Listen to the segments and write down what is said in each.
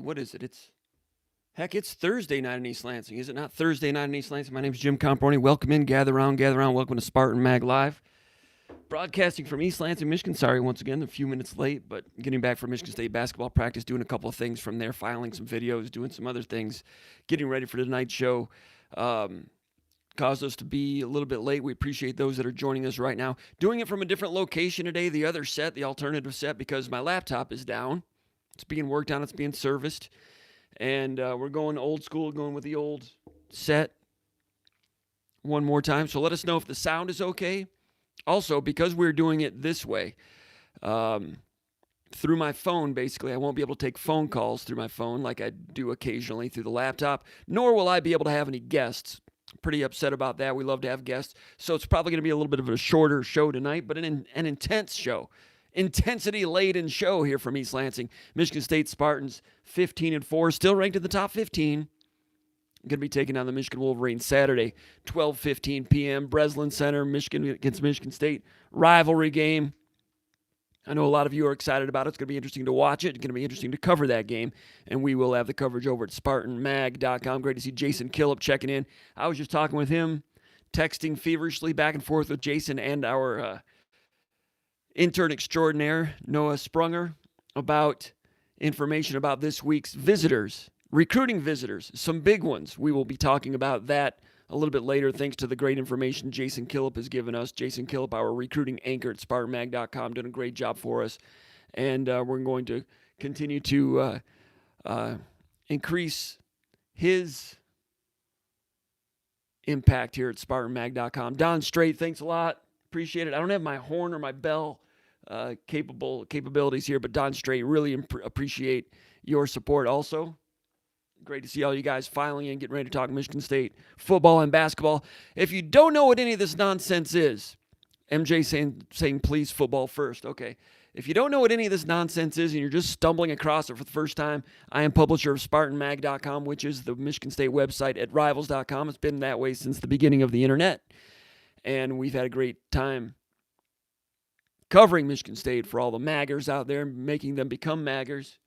What is it? It's Thursday night in East Lansing. Is it not Thursday night in East Lansing? My name is Jim Comparoni. Welcome in, gather around, gather around. Welcome to Spartan Mag Live. Broadcasting from East Lansing, Michigan. Sorry, once again, a few minutes late, but getting back from Michigan State basketball practice, doing a couple of things from there, filing some videos, doing some other things, getting ready for tonight's show. Caused us to be a little bit late. We appreciate those that are joining us right now. Doing it from a different location today, the other set, the alternative set, because my laptop is down. It's being worked on, it's being serviced. And we're going old school, going with the old set one more time. So let us know if the sound is okay. Also, because we're doing it this way, through my phone, basically, I won't be able to take phone calls through my phone like I do occasionally through the laptop, nor will I be able to have any guests. Pretty upset about that. We love to have guests. So it's probably going to be a little bit of a shorter show tonight, but an intense show. Intensity-laden show here from East Lansing. Michigan State Spartans 15-4, still ranked in the top 15. Going to be taking on the Michigan Wolverines Saturday, 12:15 p.m. Breslin Center, Michigan against Michigan State. Rivalry game. I know a lot of you are excited about it. It's going to be interesting to watch it. It's going to be interesting to cover that game. And we will have the coverage over at SpartanMag.com. Great to see Jason Killip checking in. I was just talking with him, texting feverishly back and forth with Jason and our intern extraordinaire, Noah Sprunger, about information about this week's visitors, recruiting visitors, some big ones. We will be talking about that a little bit later, thanks to the great information Jason Killip has given us. Jason Killip, our recruiting anchor at SpartanMag.com, doing a great job for us. And we're going to continue to increase his impact here at SpartanMag.com. Don Strait, thanks a lot. Appreciate it. I don't have my horn or my bell capabilities here, but Don Strait, really appreciate your support also. Great to see all you guys filing in, getting ready to talk Michigan State football and basketball. If you don't know what any of this nonsense is, MJ saying please football first. Okay. If you don't know what any of this nonsense is and you're just stumbling across it for the first time, I am publisher of SpartanMag.com, which is the Michigan State website at rivals.com. It's been that way since the beginning of the internet. And we've had a great time covering Michigan State for all the maggers out there, making them become maggers,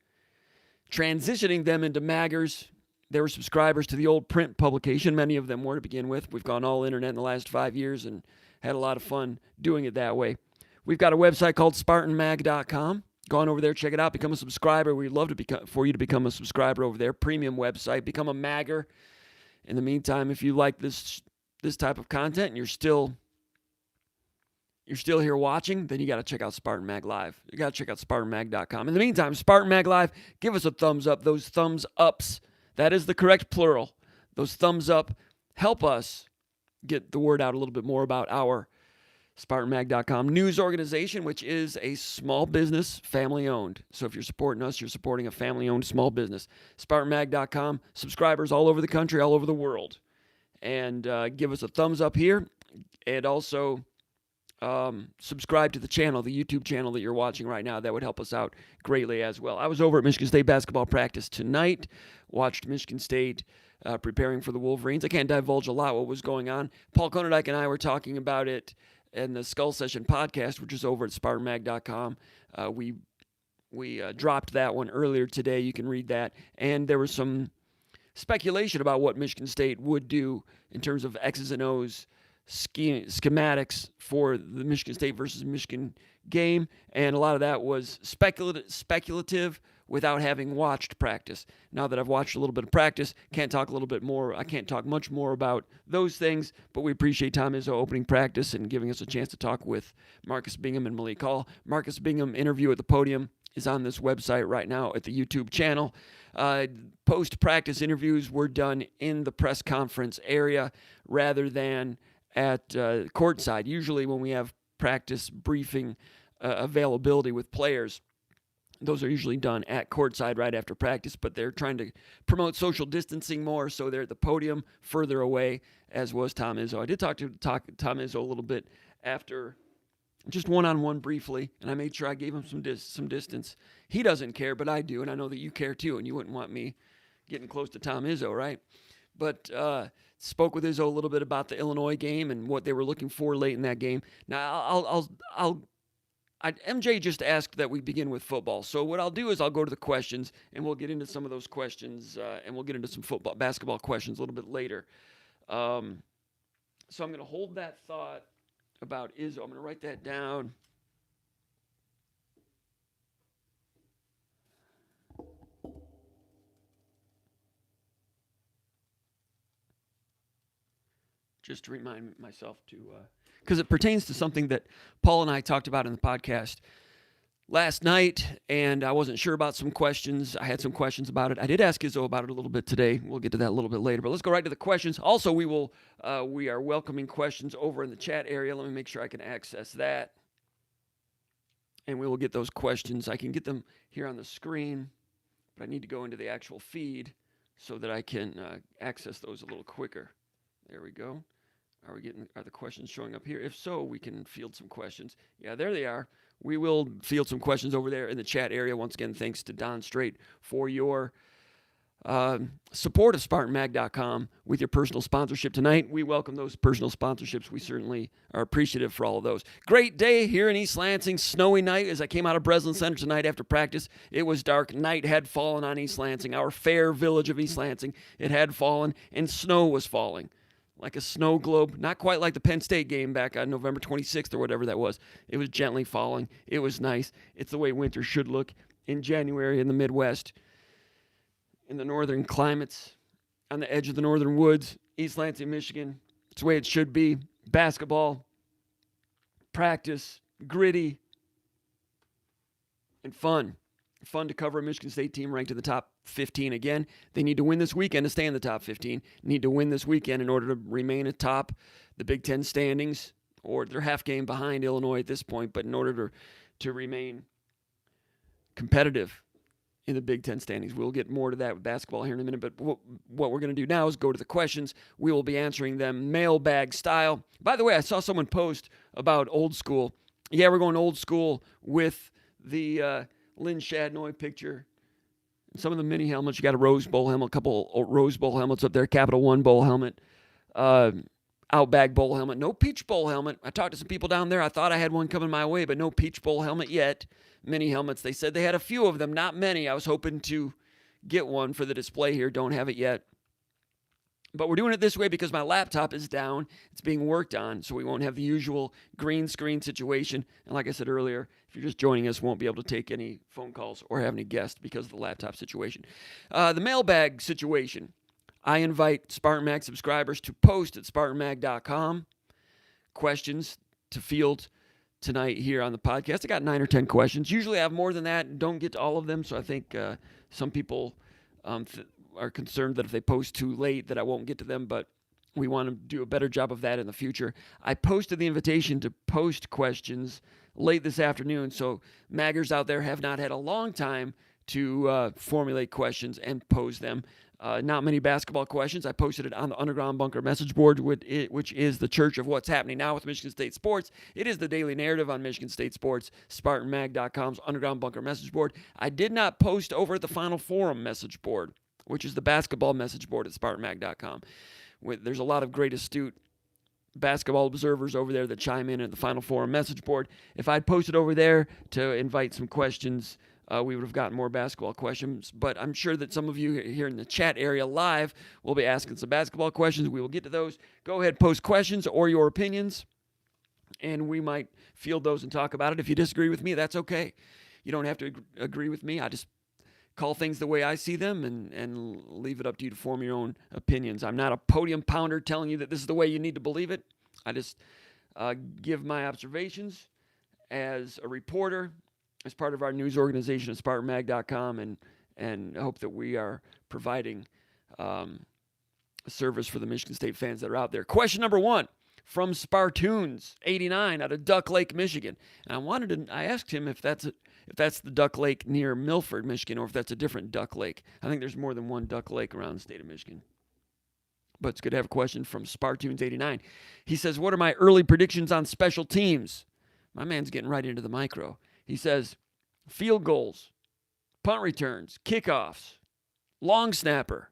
transitioning them into maggers. They were subscribers to the old print publication. Many of them were to begin with. We've gone all internet in the last 5 years and had a lot of fun doing it that way. We've got a website called SpartanMag.com. Go on over there, check it out, become a subscriber. We'd love for you to become a subscriber over there. Premium website, become a magger. In the meantime, if you like this type of content and you're still here watching, then you got to check out Spartan Mag Live. You got to check out SpartanMag.com. In the meantime, Spartan Mag Live, give us a thumbs up. Those thumbs ups, that is the correct plural. Those thumbs up help us get the word out a little bit more about our SpartanMag.com news organization, which is a small business, family-owned. So if you're supporting us, you're supporting a family-owned small business. SpartanMag.com, subscribers all over the country, all over the world. And give us a thumbs up here. And also subscribe to the channel, the YouTube channel that you're watching right now. That would help us out greatly as well. I was over at Michigan State basketball practice tonight, watched Michigan State preparing for the Wolverines. I can't divulge a lot what was going on. Paul Konadike and I were talking about it in the Skull Session podcast, which is over at SpartanMag.com. We dropped that one earlier today. You can read that. And there was some speculation about what Michigan State would do in terms of X's and O's schematics for the Michigan State versus Michigan game, and a lot of that was speculative without having watched practice. Now that I've watched a little bit of practice, I can't talk much more about those things, but we appreciate Tom Izzo opening practice and giving us a chance to talk with Marcus Bingham and Malik Hall. Marcus Bingham interview at the podium is on this website right now at the YouTube channel. Post-practice interviews were done in the press conference area rather than at courtside. Usually when we have practice briefing availability with players, those are usually done at courtside right after practice, but they're trying to promote social distancing more, so they're at the podium further away, as was Tom Izzo. I did talk to Tom Izzo a little bit after, just one-on-one briefly, and I made sure I gave him some distance. He doesn't care, but I do, and I know that you care too, and you wouldn't want me getting close to Tom Izzo, right? But spoke with Izzo a little bit about the Illinois game and what they were looking for late in that game. Now, I'll MJ just asked that we begin with football. So what I'll do is I'll go to the questions, and we'll get into some of those questions, and we'll get into some basketball questions a little bit later. So I'm going to hold that thought about Izzo. I'm going to write that down. Just to remind myself to, because it pertains to something that Paul and I talked about in the podcast last night, and I wasn't sure about some questions. I had some questions about it. I did ask Izzo about it a little bit today. We'll get to that a little bit later, but let's go right to the questions. Also, we are welcoming questions over in the chat area. Let me make sure I can access that, and we will get those questions. I can get them here on the screen, but I need to go into the actual feed so that I can access those a little quicker. There we go. Are the questions showing up here? If so, we can field some questions. Yeah, there they are. We will field some questions over there in the chat area. Once again, thanks to Don Strait for your support of SpartanMag.com with your personal sponsorship tonight. We welcome those personal sponsorships. We certainly are appreciative for all of those. Great day here in East Lansing. Snowy night as I came out of Breslin Center tonight after practice. It was dark. Night had fallen on East Lansing, our fair village of East Lansing. It had fallen, and snow was falling. Like a snow globe, not quite like the Penn State game back on November 26th or whatever that was. It was gently falling. It was nice. It's the way winter should look in January in the Midwest, in the northern climates, on the edge of the northern woods, East Lansing, Michigan. It's the way it should be. Basketball, practice, gritty, and fun. Fun to cover a Michigan State team ranked in the top 15 again. They need to win this weekend to stay in the top 15. Need to win this weekend in order to remain atop the Big Ten standings, or they're half game behind Illinois at this point, but in order to remain competitive in the Big Ten standings. We'll get more to that with basketball here in a minute, but what we're going to do now is go to the questions. We will be answering them mailbag style. By the way, I saw someone post about old school. Yeah, we're going old school with the Lynn Shadnoy picture. Some of the mini helmets. You got a Rose Bowl helmet, a couple Rose Bowl helmets up there, Capital One Bowl helmet, Outback Bowl helmet, no Peach Bowl helmet. I talked to some people down there. I thought I had one coming my way, but no Peach Bowl helmet yet. Mini helmets. They said they had a few of them, not many. I was hoping to get one for the display here. Don't have it yet. But we're doing it this way because my laptop is down. It's being worked on, so we won't have the usual green screen situation. And like I said earlier, if you're just joining us, won't be able to take any phone calls or have any guests because of the laptop situation. The mailbag situation. I invite Spartan Mag subscribers to post at SpartanMag.com questions to field tonight here on the podcast. I got 9 or 10 questions. Usually I have more than that and don't get to all of them, so I think some people are concerned that if they post too late that I won't get to them, but we want to do a better job of that in the future. I posted the invitation to post questions late this afternoon, so maggers out there have not had a long time to formulate questions and pose them. Not many basketball questions. I posted it on the Underground Bunker message board, which is the church of what's happening now with Michigan State sports. It is the daily narrative on Michigan State sports, SpartanMag.com's Underground Bunker message board. I did not post over at the Final Forum message board, which is the basketball message board at SpartanMag.com. There's a lot of great astute basketball observers over there that chime in at the Final Forum message board. If I'd posted over there to invite some questions, we would have gotten more basketball questions. But I'm sure that some of you here in the chat area live will be asking some basketball questions. We will get to those. Go ahead, post questions or your opinions, and we might field those and talk about it. If you disagree with me, that's okay. You don't have to agree with me. I just call things the way I see them and leave it up to you to form your own opinions. I'm not a podium pounder telling you that this is the way you need to believe it. I just give my observations as a reporter, as part of our news organization at SpartanMag.com, and hope that we are providing a service for the Michigan State fans that are out there. Question number 1 from Spartoons89 out of Duck Lake, Michigan. And I asked him if that's the Duck Lake near Milford, Michigan, or if that's a different Duck Lake. I think there's more than one Duck Lake around the state of Michigan. But it's good to have a question from Spartoons89. He says, what are my early predictions on special teams? My man's getting right into the micro. He says, field goals, punt returns, kickoffs, long snapper.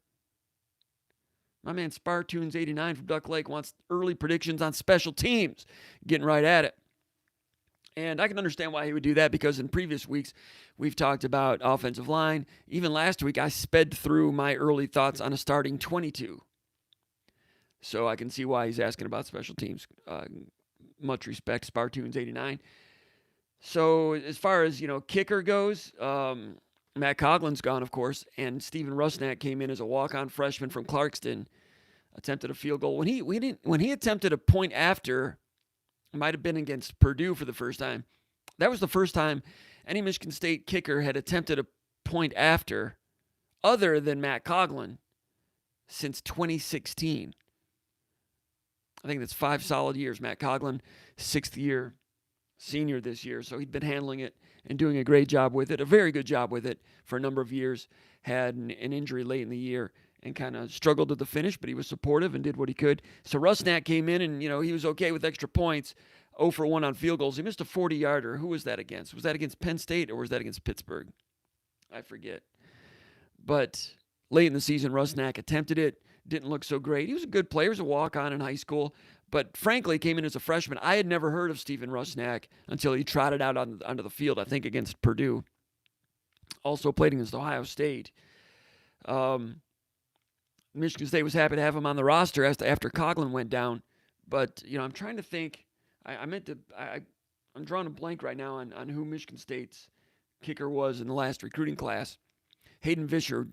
My man Spartoons89 from Duck Lake wants early predictions on special teams. Getting right at it. And I can understand why he would do that because in previous weeks, we've talked about offensive line. Even last week, I sped through my early thoughts on a starting 22. So I can see why he's asking about special teams. Much respect, Spartunes89. So as far as, kicker goes, Matt Coughlin's gone, of course, and Steven Rusnak came in as a walk-on freshman from Clarkston, attempted a field goal. When he attempted a point after, it might have been against Purdue for the first time. That was the first time any Michigan State kicker had attempted a point after other than Matt Coughlin since 2016. I think that's 5 solid years. Matt Coughlin, 6th year senior this year, so he'd been handling it and doing a great job with it, a very good job with it for a number of years. Had an injury late in the year and kind of struggled at the finish, but he was supportive and did what he could. So Rusnak came in and, he was okay with extra points, 0 for 1 on field goals. He missed a 40-yarder. Who was that against? Was that against Penn State or was that against Pittsburgh? I forget. But late in the season, Rusnak attempted it. Didn't look so great. He was a good player. He was a walk-on in high school. But frankly, came in as a freshman. I had never heard of Steven Rusnak until he trotted out onto the field, I think, against Purdue. Also played against Ohio State. Michigan State was happy to have him on the roster after Coughlin went down. But, I'm trying to think. I'm drawing a blank right now on who Michigan State's kicker was in the last recruiting class. Hayden Vischer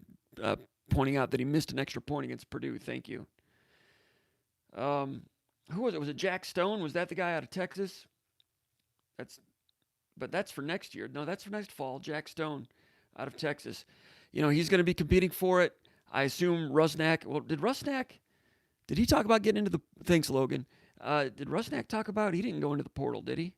pointing out that he missed an extra point against Purdue. Thank you. Who was it? Was it Jack Stone? Was that the guy out of Texas? That's for next year. No, that's for next fall. Jack Stone out of Texas. He's going to be competing for it. I assume Rusnak. Well, did he talk about getting into the, thanks, Logan. Did Rusnak talk about, he didn't go into the portal, did he?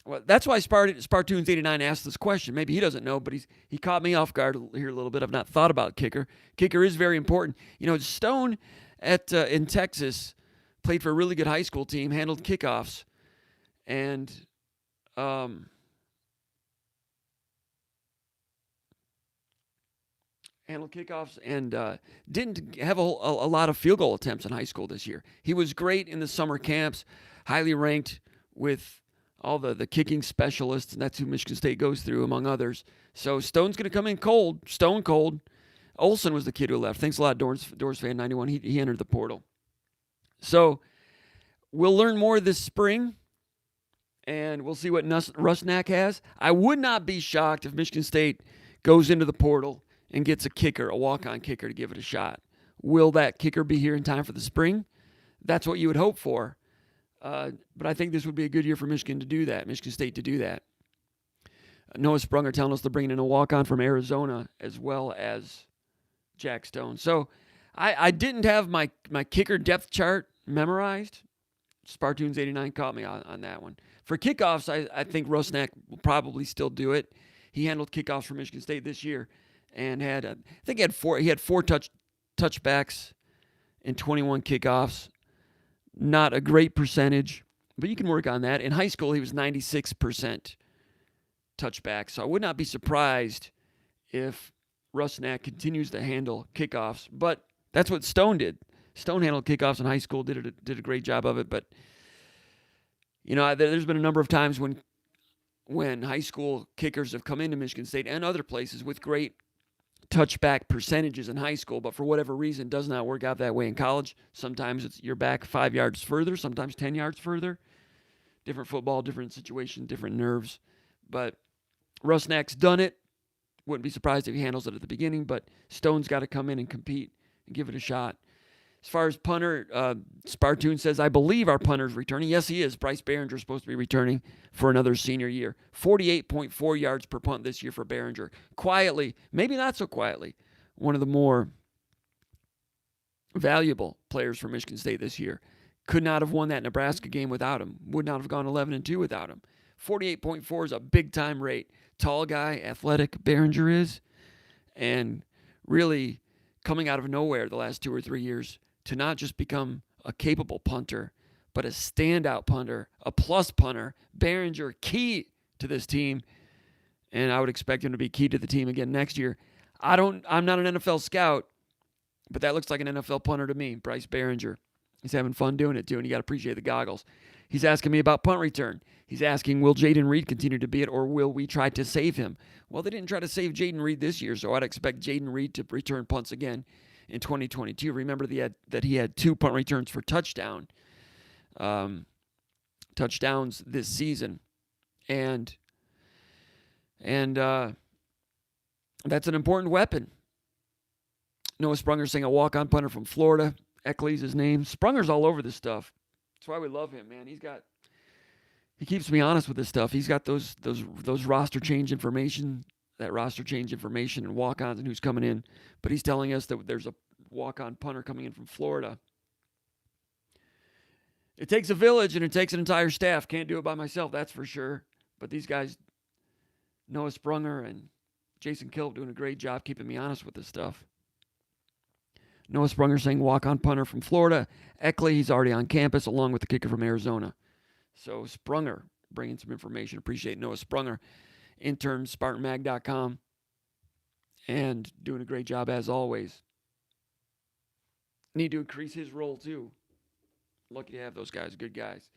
Well, that's why Spartunes89 asked this question. Maybe he doesn't know, but he caught me off guard here a little bit. I've not thought about kicker. Kicker is very important. Stone in Texas played for a really good high school team, handled kickoffs, and didn't have a lot of field goal attempts in high school this year. He was great in the summer camps, highly ranked with all the kicking specialists, and that's who Michigan State goes through, among others. So Stone's going to come in cold, stone cold. Olsen was the kid who left. Thanks a lot, Doors Fan 91. He entered the portal. So we'll learn more this spring, and we'll see what Rusnak has. I would not be shocked if Michigan State goes into the portal and gets a kicker, a walk-on kicker, to give it a shot. Will that kicker be here in time for the spring? That's what you would hope for. But I think this would be a good year for Michigan State to do that. Noah Sprunger telling us they're bringing in a walk-on from Arizona as well as Jack Stone. So I didn't have my kicker depth chart memorized. Spartunes89 caught me on that one. For kickoffs, I think Rusnak will probably still do it. He handled kickoffs for Michigan State this year and had four touchbacks in 21 kickoffs. Not a great percentage, but you can work on that. In high school, he was 96% touchback. So I would not be surprised if Rusnak continues to handle kickoffs. But that's what Stone did. Stone handled kickoffs in high school, did a great job of it. But, there's been a number of times when high school kickers have come into Michigan State and other places with great touchback percentages in high school, but for whatever reason does not work out that way in college. Sometimes you're back 5 yards further, sometimes 10 yards further. Different football, different situation, different nerves. But Rusnak's done it. Wouldn't be surprised if he handles it at the beginning, but Stone's got to come in and compete and give it a shot. As far as punter, Spartoon says, I believe our punter's returning. Yes, he is. Bryce Behringer's supposed to be returning for another senior year. 48.4 yards per punt this year for Behringer. Quietly, maybe not so quietly, one of the more valuable players for Michigan State this year. Could not have won that Nebraska game without him. Would not have gone 11-2 without him. 48.4 is a big-time rate. Tall guy, athletic, Behringer is. And really coming out of nowhere the last 2 or 3 years to not just become a capable punter, but a standout punter, a plus punter. Behringer, key to this team, and I would expect him to be key to the team again next year. I'm not an NFL scout, but that looks like an NFL punter to me, Bryce Behringer. He's having fun doing it, too, and you got to appreciate the goggles. He's asking me about punt return. He's asking, will Jaden Reed continue to be it, or will we try to save him? Well, they didn't try to save Jaden Reed this year, so I'd expect Jaden Reed to return punts again in 2022. Remember that he had 2 punt returns for touchdowns this season, and that's an important weapon. Noah Sprunger's saying a walk-on punter from Florida. Eckley's his name. Sprunger's all over this stuff. That's why we love him, man. He keeps me honest with this stuff. He's got those roster change information, and walk-ons and who's coming in. But he's telling us that there's a walk-on punter coming in from Florida. It takes a village and it takes an entire staff. Can't do it by myself, that's for sure. But these guys, Noah Sprunger and Jason Kilp, doing a great job keeping me honest with this stuff. Noah Sprunger saying walk-on punter from Florida. Eckley, he's already on campus, along with the kicker from Arizona. So Sprunger bringing some information. Appreciate Noah Sprunger. Intern, SpartanMag.com. And doing a great job as always. Need to increase his role too. Lucky to have those guys. Good guys.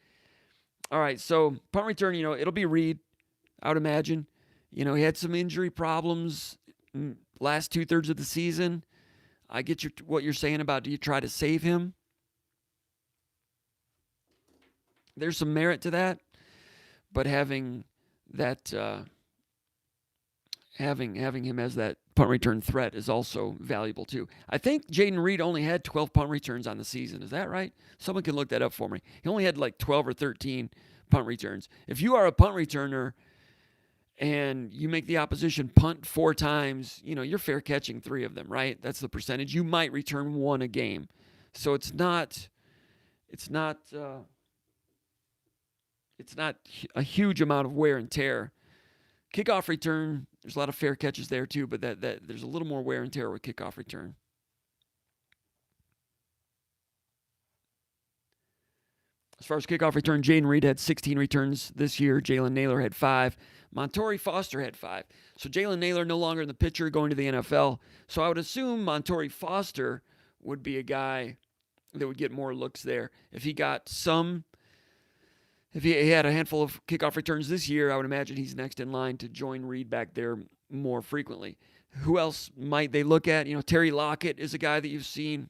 All right, so punt return, it'll be Reed, I would imagine. He had some injury problems last 2/3 of the season. I get what you're saying about, do you try to save him? There's some merit to that, but having that, having him as that punt return threat is also valuable too. I think Jaden Reed only had 12 punt returns on the season. Is that right? Someone can look that up for me. He only had like 12 or 13 punt returns. If you are a punt returner and you make the opposition punt 4 times, you're fair catching 3 of them, right? That's the percentage. You might return 1 a game. So it's not a huge amount of wear and tear. Kickoff return, there's a lot of fair catches there too, but that there's a little more wear and tear with kickoff return. As far as kickoff return, Jaden Reed had 16 returns this year. Jalen Naylor had 5. Montori Foster had 5. So Jalen Naylor no longer in the picture, going to the NFL. So I would assume Montori Foster would be a guy that would get more looks there. If he had a handful of kickoff returns this year, I would imagine he's next in line to join Reed back there more frequently. Who else might they look at? Terry Lockett is a guy that you've seen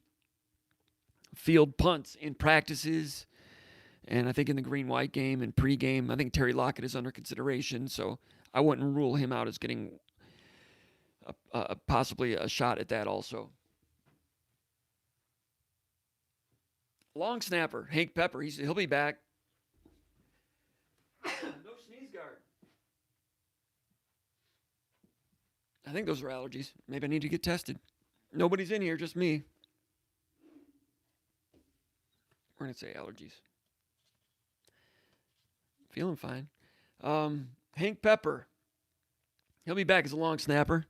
field punts in practices. And I think in the green-white game and pregame, I think Terry Lockett is under consideration. So I wouldn't rule him out as getting possibly a shot at that also. Long snapper, Hank Pepper, he'll be back. No sneeze guard. I think those are allergies. Maybe I need to get tested. Nobody's in here, just me. We're going to say allergies. Feeling fine. Hank Pepper. He'll be back as a long snapper.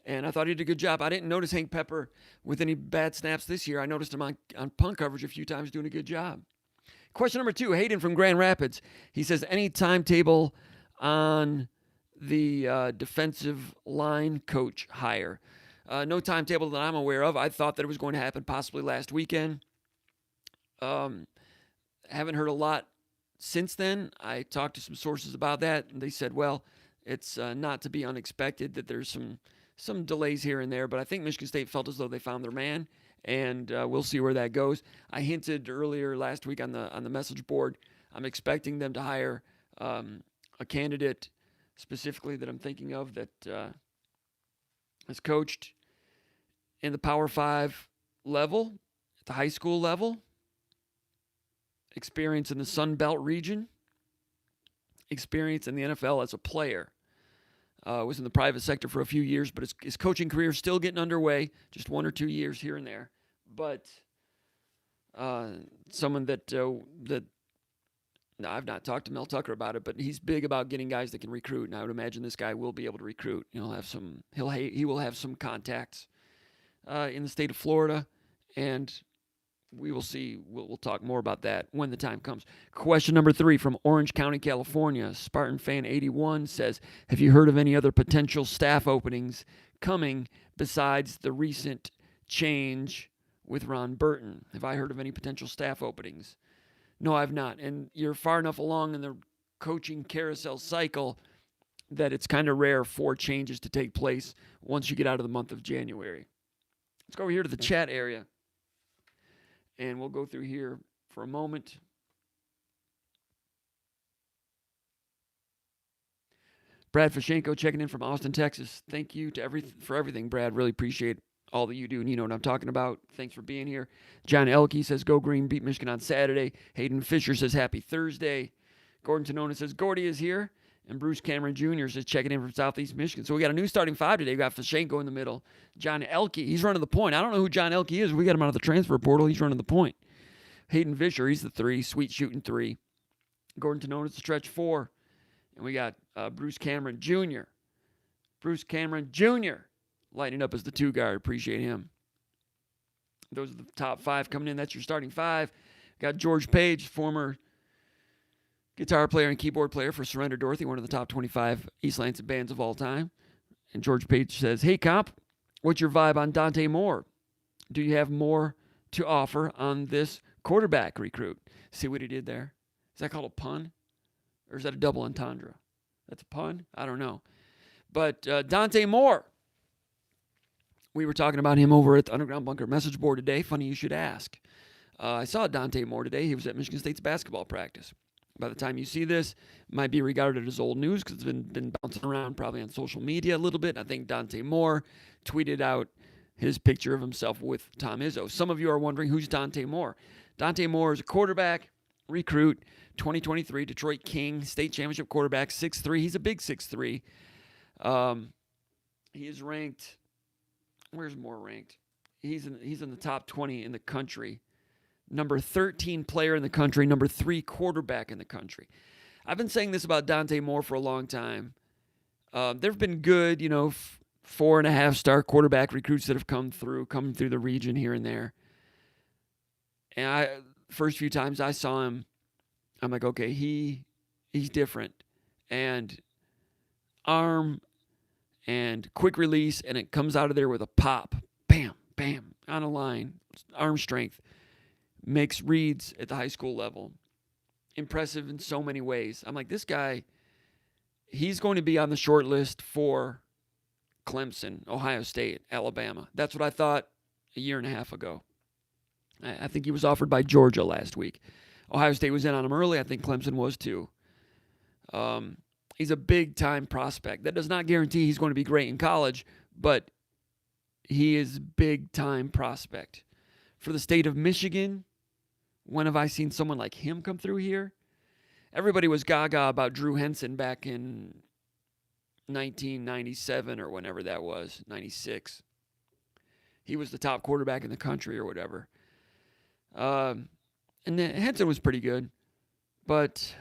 And I thought he did a good job. I didn't notice Hank Pepper with any bad snaps this year. I noticed him on punt coverage a few times doing a good job. Question number 2, Hayden from Grand Rapids. He says, any timetable on the defensive line coach hire? No timetable that I'm aware of. I thought that it was going to happen possibly last weekend. Haven't heard a lot since then. I talked to some sources about that, and they said, well, it's not to be unexpected that there's some delays here and there, but I think Michigan State felt as though they found their man, and we'll see where that goes. I hinted earlier last week on the message board, I'm expecting them to hire a candidate specifically that I'm thinking of that has coached in the Power 5 level, at the high school level, experience in the Sun Belt region, experience in the NFL as a player. Was in the private sector for a few years, but his coaching career is still getting underway, just 1 or 2 years here and there. But someone that I've not talked to Mel Tucker about it, but he's big about getting guys that can recruit, and I would imagine this guy will be able to recruit. He will have some contacts in the state of Florida, and we will see. We'll talk more about that when the time comes. Question number 3 from Orange County, California. Spartan Fan 81 says, have you heard of any other potential staff openings coming besides the recent change with Ron Burton? Have I heard of any potential staff openings? No, I've not. And you're far enough along in the coaching carousel cycle that it's kind of rare for changes to take place once you get out of the month of January. Let's go over here to the chat area. And we'll go through here for a moment. Brad Fashenko checking in from Austin, Texas. Thank you for everything, Brad. Really appreciate all that you do, and you know what I'm talking about. Thanks for being here. John Elke says, go Green, beat Michigan on Saturday. Hayden Fisher says, happy Thursday. Gordon Tonona says, Gordy is here. And Bruce Cameron Jr. says, checking in from Southeast Michigan. So we got a new starting five today. We got Fashenko in the middle. John Elke, he's running the point. I don't know who John Elke is. We got him out of the transfer portal. He's running the point. Hayden Fisher, he's the 3, sweet shooting 3. Gordon Tonona's the stretch 4. And we got Bruce Cameron Jr. Bruce Cameron Jr. lighting up as the 2 guard. Appreciate him. Those are the top 5 coming in. That's your starting 5. Got George Page, former guitar player and keyboard player for Surrender Dorothy, one of the top 25 East Lansing bands of all time. And George Page says, hey, Comp, what's your vibe on Dante Moore? Do you have more to offer on this quarterback recruit? See what he did there? Is that called a pun? Or is that a double entendre? That's a pun? I don't know. But Dante Moore, we were talking about him over at the Underground Bunker message board today. Funny you should ask. I saw Dante Moore today. He was at Michigan State's basketball practice. By the time you see this, it might be regarded as old news because it's been bouncing around probably on social media a little bit. I think Dante Moore tweeted out his picture of himself with Tom Izzo. Some of you are wondering, who's Dante Moore? Dante Moore is a quarterback recruit, 2023 Detroit King State Championship quarterback, 6'3". He's a big 6'3". He is ranked. Where's Moore ranked? He's in the top 20 in the country. Number 13 player in the country, number 3 quarterback in the country. I've been saying this about Dante Moore for a long time. There have been good, 4.5-star quarterback recruits that have come through the region here and there. And first few times I saw him, I'm like, okay, he's different. And arm and quick release, and it comes out of there with a pop. Bam, bam, on a line. Arm strength. Makes reads at the high school level. Impressive in so many ways. I'm like, this guy, he's going to be on the short list for Clemson, Ohio State, Alabama. That's what I thought a year and a half ago. I think he was offered by Georgia last week. Ohio State was in on him early. I think Clemson was too. He's a big-time prospect. That does not guarantee he's going to be great in college, but he is a big-time prospect. For the state of Michigan, when have I seen someone like him come through here? Everybody was gaga about Drew Henson back in 1997 or whenever that was, 96. He was the top quarterback in the country or whatever. And then Henson was pretty good. But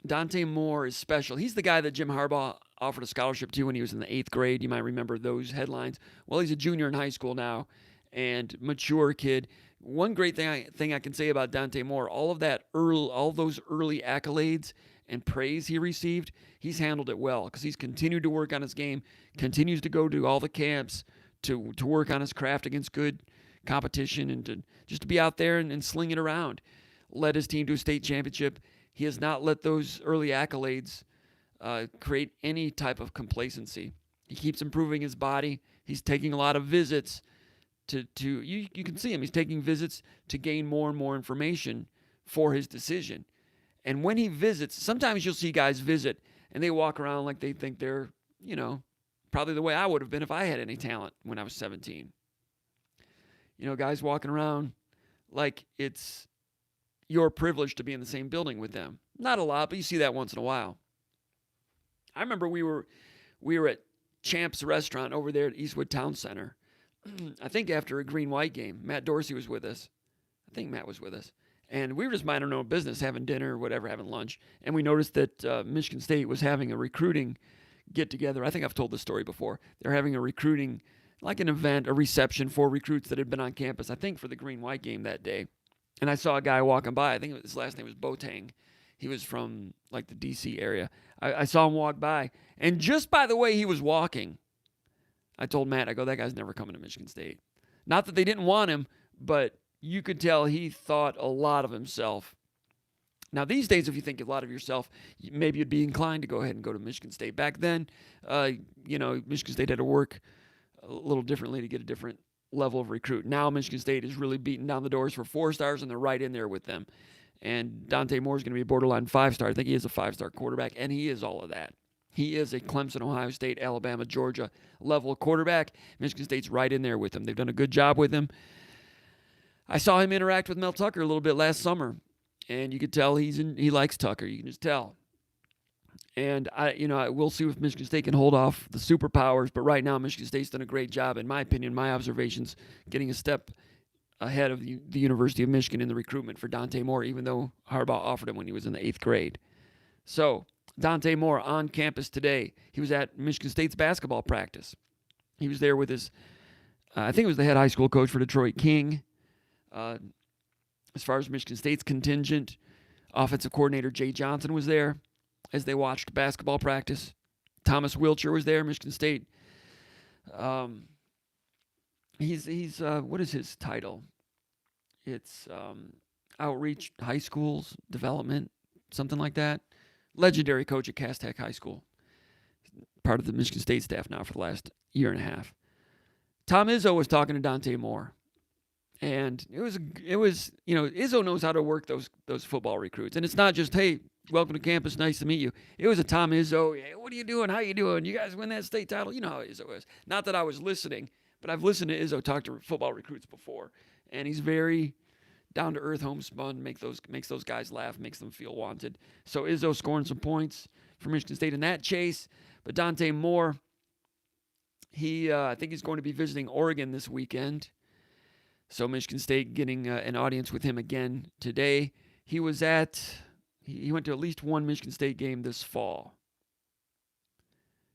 Dante Moore is special. He's the guy that Jim Harbaugh offered a scholarship to when he was in the 8th grade. You might remember those headlines. Well, he's a junior in high school now and mature kid. One great thing I can say about Dante Moore, all those early accolades and praise he received, he's handled it well because he's continued to work on his game, continues to go to all the camps to work on his craft against good competition and to be out there and sling it around. Led his team to a state championship. He has not let those early accolades create any type of complacency. He keeps improving his body. He's taking a lot of visits you can see him. He's taking visits to gain more and more information for his decision. And when he visits, sometimes you'll see guys visit and they walk around like they think they're, probably the way I would have been if I had any talent when I was 17. Guys walking around like it's your privilege to be in the same building with them. Not a lot, but you see that once in a while. I remember we were at Champ's Restaurant over there at Eastwood Town Center. I think after a green-white game. Matt Dorsey was with us. I think Matt was with us. And we were just minding our own business, having dinner, whatever, having lunch. And we noticed that Michigan State was having a recruiting get-together. I think I've told this story before. They're having a recruiting, like an event, a reception for recruits that had been on campus, I think for the green-white game that day. And I saw a guy walking by. I think his last name was Boateng. He was from, like, the D.C. area. I saw him walk by. And just by the way he was walking, I told Matt, I go, that guy's never coming to Michigan State. Not that they didn't want him, but you could tell he thought a lot of himself. Now, these days, if you think a lot of yourself, maybe you'd be inclined to go ahead and go to Michigan State. Back then, Michigan State had to work a little differently to get a different level of recruit. Now, Michigan State is really beating down the doors for 4-stars, and they're right in there with them. And Dante Moore is going to be a borderline 5-star. I think he is a 5-star quarterback, and he is all of that. He is a Clemson, Ohio State, Alabama, Georgia level quarterback. Michigan State's right in there with him. They've done a good job with him. I saw him interact with Mel Tucker a little bit last summer, and you could tell he likes Tucker. You can just tell. And we'll see if Michigan State can hold off the superpowers. But right now, Michigan State's done a great job, in my opinion, my observations, getting a step ahead of the University of Michigan in the recruitment for Dante Moore, even though Harbaugh offered him when he was in the 8th grade. So Dante Moore on campus today. He was at Michigan State's basketball practice. He was there with his, I think it was the head high school coach for Detroit King. As far as Michigan State's contingent, offensive coordinator Jay Johnson was there as they watched basketball practice. Thomas Wilcher was there, Michigan State. He's what is his title? It's outreach high schools development, something like that. Legendary coach at Cass Tech High School. Part of the Michigan State staff now for the last year and a half. Tom Izzo was talking to Dante Moore. And it was Izzo knows how to work those football recruits. And it's not just, hey, welcome to campus, nice to meet you. It was a Tom Izzo, hey, what are you doing, how you doing? You guys win that state title? You know how Izzo is. Not that I was listening, but I've listened to Izzo talk to football recruits before. And he's very down-to-earth, homespun, makes those guys laugh, makes them feel wanted. So Izzo scoring some points for Michigan State in that chase. But Dante Moore, I think he's going to be visiting Oregon this weekend. So Michigan State getting an audience with him again today. He went to at least one Michigan State game this fall.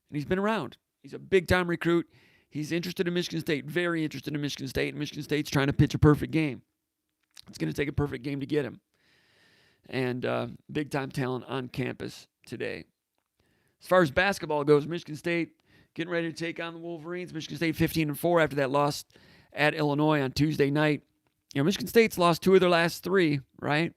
And he's been around. He's a big-time recruit. He's interested in Michigan State, very interested in Michigan State. And Michigan State's trying to pitch a perfect game. It's going to take a perfect game to get him. And big-time talent on campus today. As far as basketball goes, Michigan State getting ready to take on the Wolverines. Michigan State 15-4 after that loss at Illinois on Tuesday night. Michigan State's lost 2 of their last 3, right?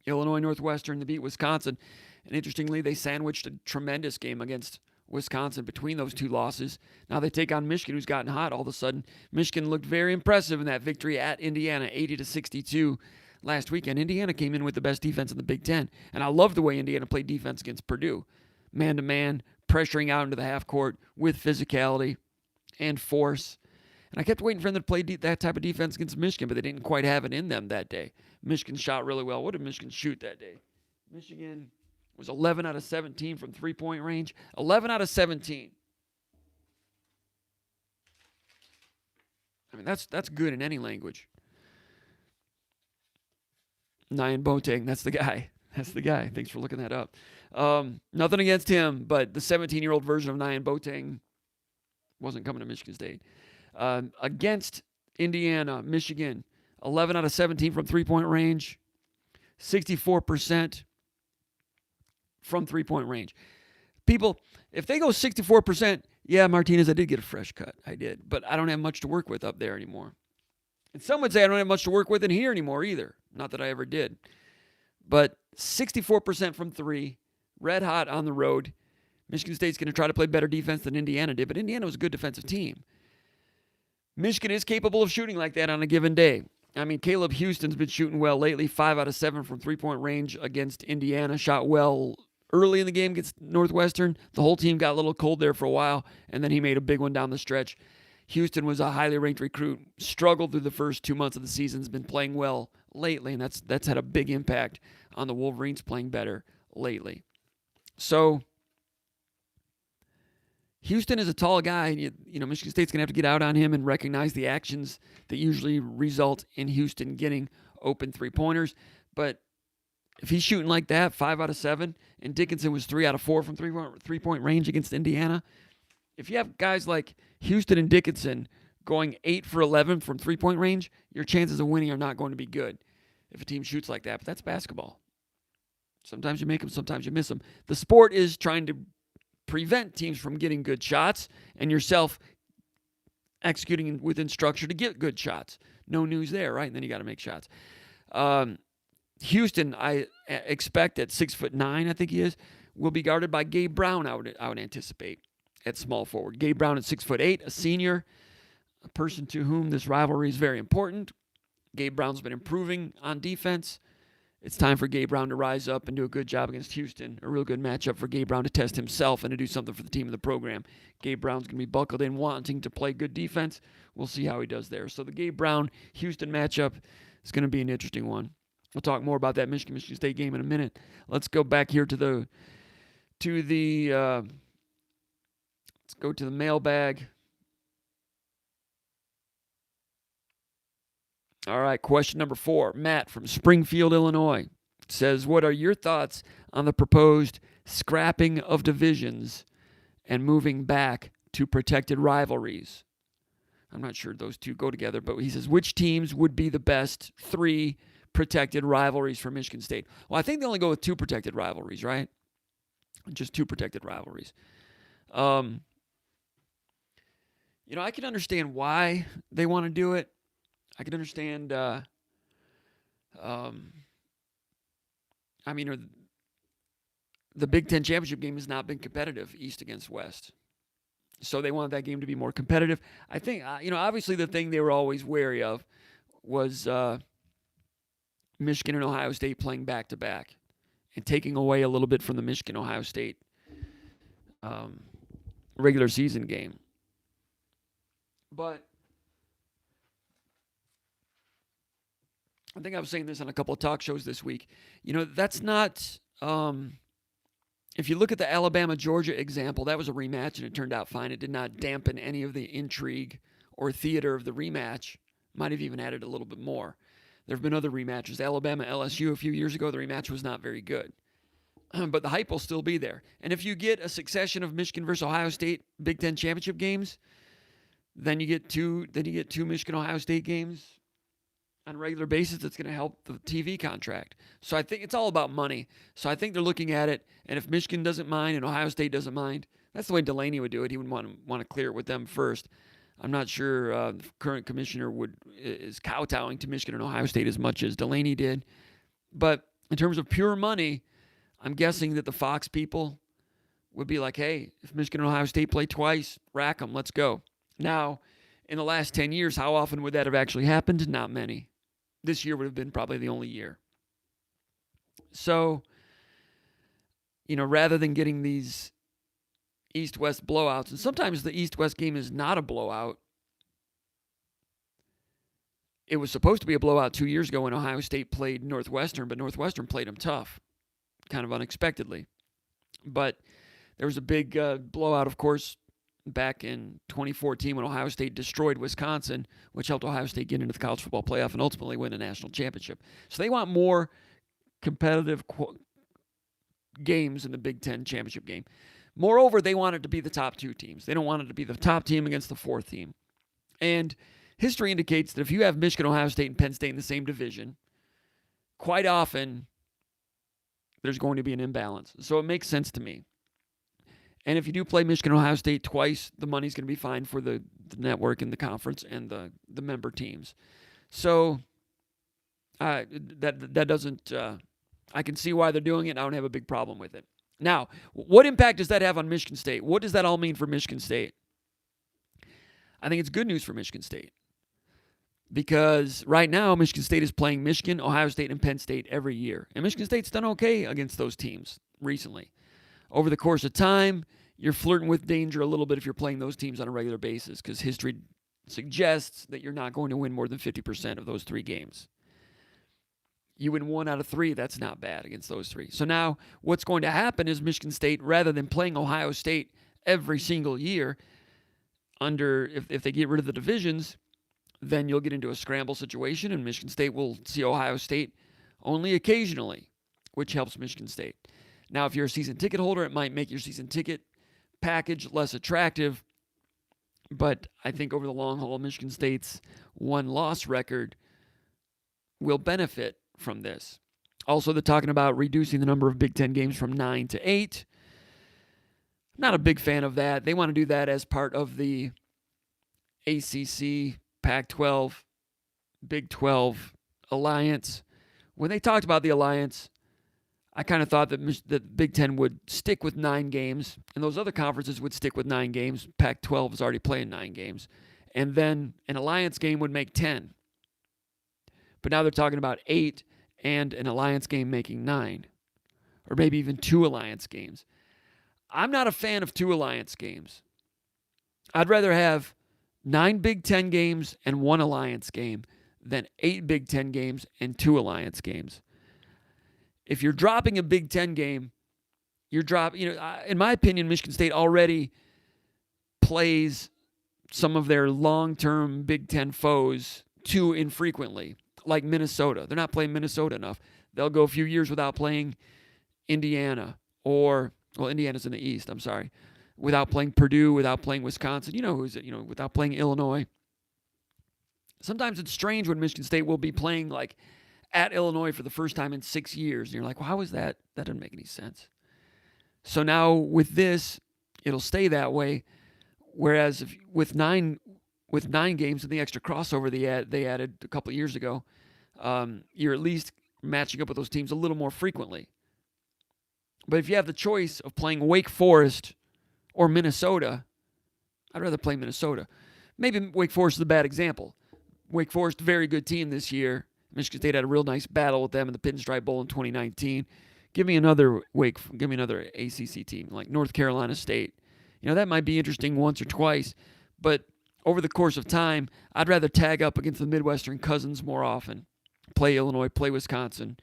Illinois, Northwestern, they beat Wisconsin. And interestingly, they sandwiched a tremendous game against Wisconsin between those 2 losses. Now they take on Michigan, who's gotten hot all of a sudden. Michigan looked very impressive in that victory at Indiana, 80-62 last weekend. Indiana came in with the best defense in the Big Ten. And I love the way Indiana played defense against Purdue. Man-to-man, pressuring out into the half court with physicality and force. And I kept waiting for them to play that type of defense against Michigan, but they didn't quite have it in them that day. Michigan shot really well. What did Michigan shoot that day? Michigan was 11 out of 17 from three-point range. 11 out of 17. I mean, that's good in any language. Nyan Boateng, that's the guy. That's the guy. Thanks for looking that up. Nothing against him, but the 17-year-old version of Nyan Boateng wasn't coming to Michigan State. Against Indiana, Michigan, 11 out of 17 from three-point range, 64% from three-point range. People, if they go 64%, yeah, Martinez, I did get a fresh cut. I did. But I don't have much to work with up there anymore. And some would say I don't have much to work with in here anymore either. Not that I ever did. But 64% from 3, red hot on the road. Michigan State's going to try to play better defense than Indiana did, but Indiana was a good defensive team. Michigan is capable of shooting like that on a given day. I mean, Caleb Houston's been shooting well lately, 5 out of 7 from three-point range against Indiana. Shot well early in the game against Northwestern. The whole team got a little cold there for a while, and then he made a big one down the stretch. Houston was a highly ranked recruit, struggled through the first 2 months of the season, has been playing well lately, and that's had a big impact on the Wolverines playing better lately. So Houston is a tall guy, and Michigan State's going to have to get out on him and recognize the actions that usually result in Houston getting open three-pointers. But if he's shooting like that, 5 out of 7, and Dickinson was 3 out of 4 from three-point range against Indiana, if you have guys like Houston and Dickinson going 8 for 11 from three-point range, your chances of winning are not going to be good if a team shoots like that. But that's basketball. Sometimes you make them, sometimes you miss them. The sport is trying to prevent teams from getting good shots and yourself executing within structure to get good shots. No news there, right? And then you got to make shots. Houston, I expect at 6'9", I think he is, will be guarded by Gabe Brown. I would anticipate at small forward. Gabe Brown at 6'8", a senior, a person to whom this rivalry is very important. Gabe Brown's been improving on defense. It's time for Gabe Brown to rise up and do a good job against Houston. A real good matchup for Gabe Brown to test himself and to do something for the team and the program. Gabe Brown's going to be buckled in, wanting to play good defense. We'll see how he does there. So the Gabe Brown-Houston matchup is going to be an interesting one. We'll talk more about that Michigan State game in a minute. Let's go back here to the let's go to the mailbag. All right, question number 4. Matt from Springfield, Illinois says, what are your thoughts on the proposed scrapping of divisions and moving back to protected rivalries? I'm not sure those two go together, but he says, which teams would be the best 3 protected rivalries for Michigan State? Well, I think they only go with 2 protected rivalries, right? Just 2 protected rivalries. I can understand why they want to do it. I can understand, the Big Ten championship game has not been competitive, East against West. So they wanted that game to be more competitive. I think, obviously the thing they were always wary of was Michigan and Ohio State playing back-to-back and taking away a little bit from the Michigan-Ohio State regular season game. But I think I was saying this on a couple of talk shows this week. That's not if you look at the Alabama-Georgia example, that was a rematch, and it turned out fine. It did not dampen any of the intrigue or theater of the rematch. Might have even added a little bit more. There have been other rematches. Alabama-LSU a few years ago, the rematch was not very good. But the hype will still be there. And if you get a succession of Michigan versus Ohio State Big Ten championship games, then you get two Michigan-Ohio State games on a regular basis. That's going to help the TV contract. So I think it's all about money. So I think they're looking at it, and if Michigan doesn't mind and Ohio State doesn't mind, that's the way Delaney would do it. He would want to clear it with them first. I'm not sure the current commissioner is kowtowing to Michigan and Ohio State as much as Delaney did. But in terms of pure money, I'm guessing that the Fox people would be like, hey, if Michigan and Ohio State play twice, rack them, let's go. Now, in the last 10 years, how often would that have actually happened? Not many. This year would have been probably the only year. So, rather than getting these East-West blowouts, and sometimes the East-West game is not a blowout. It was supposed to be a blowout 2 years ago when Ohio State played Northwestern, but Northwestern played them tough, kind of unexpectedly. But there was a big blowout, of course, back in 2014 when Ohio State destroyed Wisconsin, which helped Ohio State get into the college football playoff and ultimately win a national championship. So they want more competitive games in the Big Ten championship game. Moreover, they want it to be the top 2 teams. They don't want it to be the top team against the 4th team. And history indicates that if you have Michigan, Ohio State, and Penn State in the same division, quite often there's going to be an imbalance. So it makes sense to me. And if you do play Michigan, Ohio State twice, the money's going to be fine for the network and the conference and the member teams. So that doesn't. I can see why they're doing it. I don't have a big problem with it. Now, what impact does that have on Michigan State? What does that all mean for Michigan State? I think it's good news for Michigan State because right now Michigan State is playing Michigan, Ohio State, and Penn State every year. And Michigan State's done okay against those teams recently. Over the course of time, you're flirting with danger a little bit if you're playing those teams on a regular basis because history suggests that you're not going to win more than 50% of those 3 games. You win 1 out of 3, that's not bad against those 3. So now what's going to happen is Michigan State, rather than playing Ohio State every single year, if they get rid of the divisions, then you'll get into a scramble situation, and Michigan State will see Ohio State only occasionally, which helps Michigan State. Now, if you're a season ticket holder, it might make your season ticket package less attractive, but I think over the long haul, Michigan State's 1-loss record will benefit from this. Also, they're talking about reducing the number of Big Ten games from 9 to 8. Not a big fan of that. They want to do that as part of the ACC, Pac-12, Big 12 alliance. When they talked about the alliance, I kind of thought that Big 10 would stick with 9 games, and those other conferences would stick with 9 games. Pac-12 is already playing 9 games. And then an alliance game would make 10. But now they're talking about 8 and an alliance game making 9. Or maybe even 2 alliance games. I'm not a fan of 2 alliance games. I'd rather have 9 Big 10 games and 1 alliance game than 8 Big 10 games and 2 alliance games. If you're dropping a Big 10 game, in my opinion, Michigan State already plays some of their long-term Big 10 foes too infrequently, like Minnesota. They're not playing Minnesota enough. They'll go a few years without playing Indiana Indiana's in the East, I'm sorry. Without playing Purdue, without playing Wisconsin, without playing Illinois. Sometimes it's strange when Michigan State will be playing like at Illinois for the first time in 6 years. And you're like, well, how is that? That doesn't make any sense. So now with this, it'll stay that way. Whereas with nine games and the extra crossover they added a couple of years ago, you're at least matching up with those teams a little more frequently. But if you have the choice of playing Wake Forest or Minnesota, I'd rather play Minnesota. Maybe Wake Forest is a bad example. Wake Forest, very good team this year. Michigan State had a real nice battle with them in the Pinstripe Bowl in 2019. Give me another ACC team like North Carolina State. That might be interesting once or twice, but over the course of time, I'd rather tag up against the Midwestern cousins more often. Play Illinois, play Wisconsin.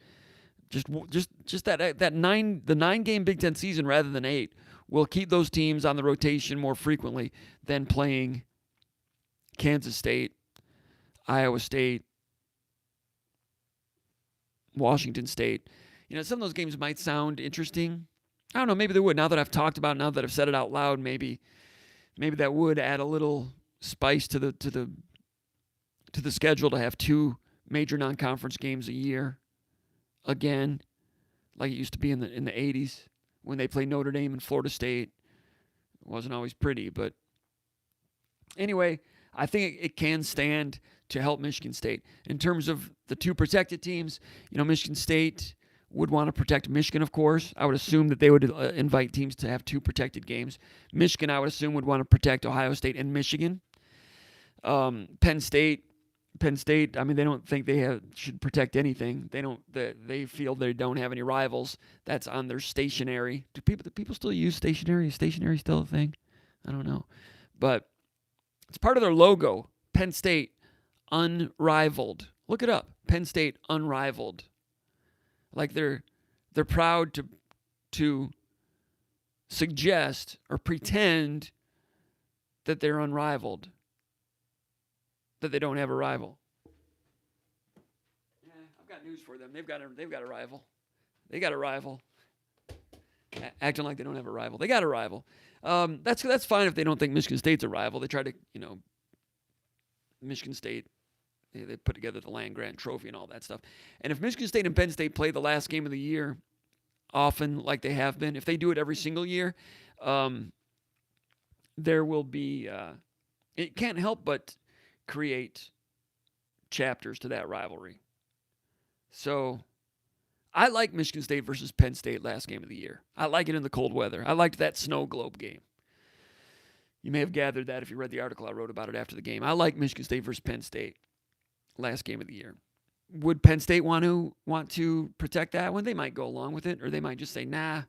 Just the 9-game Big Ten season rather than 8 will keep those teams on the rotation more frequently than playing Kansas State, Iowa State, Washington State. Some of those games might sound interesting. I don't know, maybe they would. Now that I've talked about it, now that I've said it out loud, maybe that would add a little spice to the schedule to have 2 major non-conference games a year again, like it used to be in the 80s when they played Notre Dame and Florida State. It wasn't always pretty, but anyway, I think it can stand to help Michigan State. In terms of the 2 protected teams, Michigan State would want to protect Michigan, of course. I would assume that they would invite teams to have 2 protected games. Michigan, I would assume, would want to protect Ohio State and Michigan. Penn State, they don't think they should protect anything. They feel they don't have any rivals. That's on their stationery. Do people still use stationery? Is stationery still a thing? I don't know. But it's part of their logo. Penn State, unrivaled. Look it up. Penn State, unrivaled. Like they're proud to suggest or pretend that they're unrivaled, that they don't have a rival. Yeah, I've got news for them. They've got a rival. They got a rival. Acting like they don't have a rival. They got a rival. That's fine if they don't think Michigan State's a rival. They try to, Michigan State. They put together the land-grant trophy and all that stuff. And if Michigan State and Penn State play the last game of the year often like they have been, if they do it every single year, there will be it can't help but create chapters to that rivalry. So I like Michigan State versus Penn State last game of the year. I like it in the cold weather. I liked that snow globe game. You may have gathered that if you read the article I wrote about it after the game. I like Michigan State versus Penn State. Last game of the year. Would Penn State want to protect that one? They might go along with it, or they might just say, nah.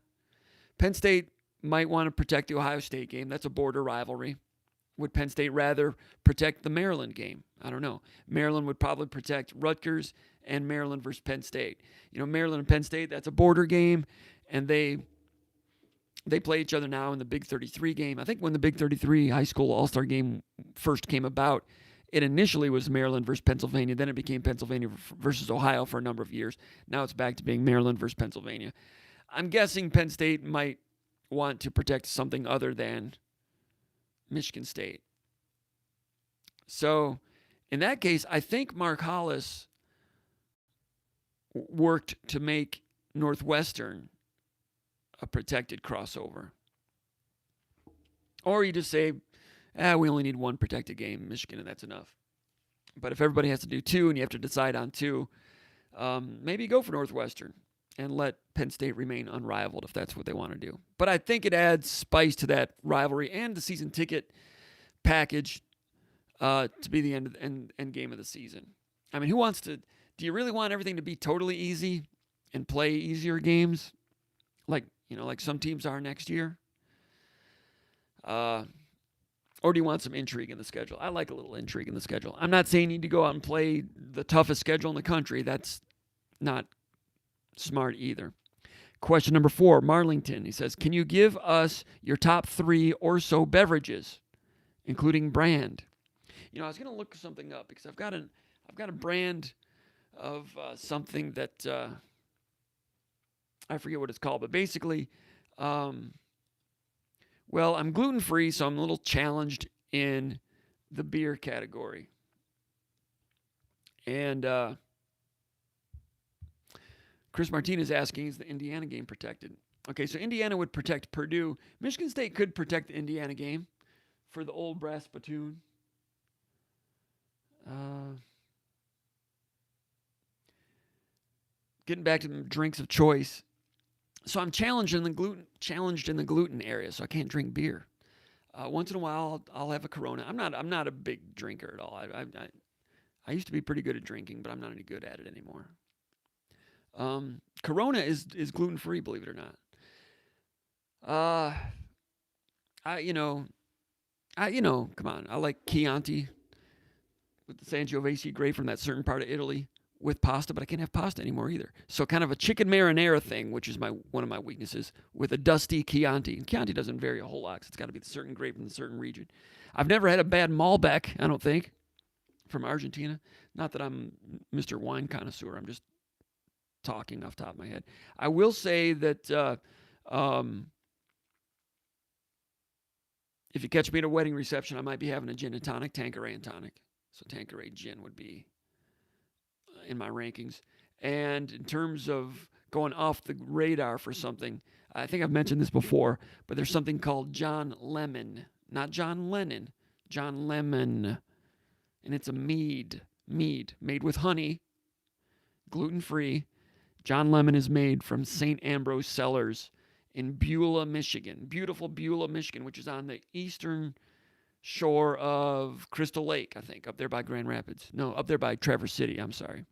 Penn State might want to protect the Ohio State game. That's a border rivalry. Would Penn State rather protect the Maryland game? I don't know. Maryland would probably protect Rutgers and Maryland versus Penn State. Maryland and Penn State, that's a border game, and they play each other now in the Big 33 game. I think when the Big 33 high school all-star game first came about, it initially was Maryland versus Pennsylvania. Then it became Pennsylvania versus Ohio for a number of years. Now it's back to being Maryland versus Pennsylvania. I'm guessing Penn State might want to protect something other than Michigan State. So in that case, I think Mark Hollis worked to make Northwestern a protected crossover. Or you just say, We only need one protected game, Michigan, and that's enough. But if everybody has to do two and you have to decide on two, maybe go for Northwestern and let Penn State remain unrivaled if that's what they want to do. But I think it adds spice to that rivalry and the season ticket package to be the end game of the season. I mean, who wants to? Do you really want everything to be totally easy and play easier games, like some teams are next year? Or do you want some intrigue in the schedule? I like a little intrigue in the schedule. I'm not saying you need to go out and play the toughest schedule in the country. That's not smart either. Question number 4, Marlington. He says, can you give us your top 3 or so beverages, including brand? I was going to look something up because I've got a brand of something that I forget what it's called, but basically, well, I'm gluten-free, so I'm a little challenged in the beer category. And Chris Martinez asking, is the Indiana game protected? Okay, so Indiana would protect Purdue. Michigan State could protect the Indiana game for the old brass spittoon. Getting back to the drinks of choice. So I'm challenged in the gluten area, so I can't drink beer. Once in a while, I'll have a Corona. I'm not a big drinker at all. I used to be pretty good at drinking, but I'm not any good at it anymore. Corona is gluten free, believe it or not. Come on. I like Chianti with the Sangiovese grape from that certain part of Italy with pasta, but I can't have pasta anymore either. So kind of a chicken marinara thing, which is one of my weaknesses, with a dusty Chianti. And Chianti doesn't vary a whole lot because it's got to be the certain grape from the certain region. I've never had a bad Malbec, I don't think, from Argentina. Not that I'm Mr. Wine Connoisseur. I'm just talking off the top of my head. I will say that if you catch me at a wedding reception, I might be having a gin and tonic, Tanqueray and tonic. So Tanqueray gin would be in my rankings. And in terms of going off the radar for something, I think I've mentioned this before, but there's something called John Lemon. Not John Lennon, John Lemon. And it's a mead made with honey, gluten-free. John Lemon is made from St. Ambrose Cellars in Beulah, Michigan. Beautiful Beulah, Michigan, which is on the eastern shore of Crystal Lake, I think, up there by Grand Rapids. No, up there by Traverse City, I'm sorry.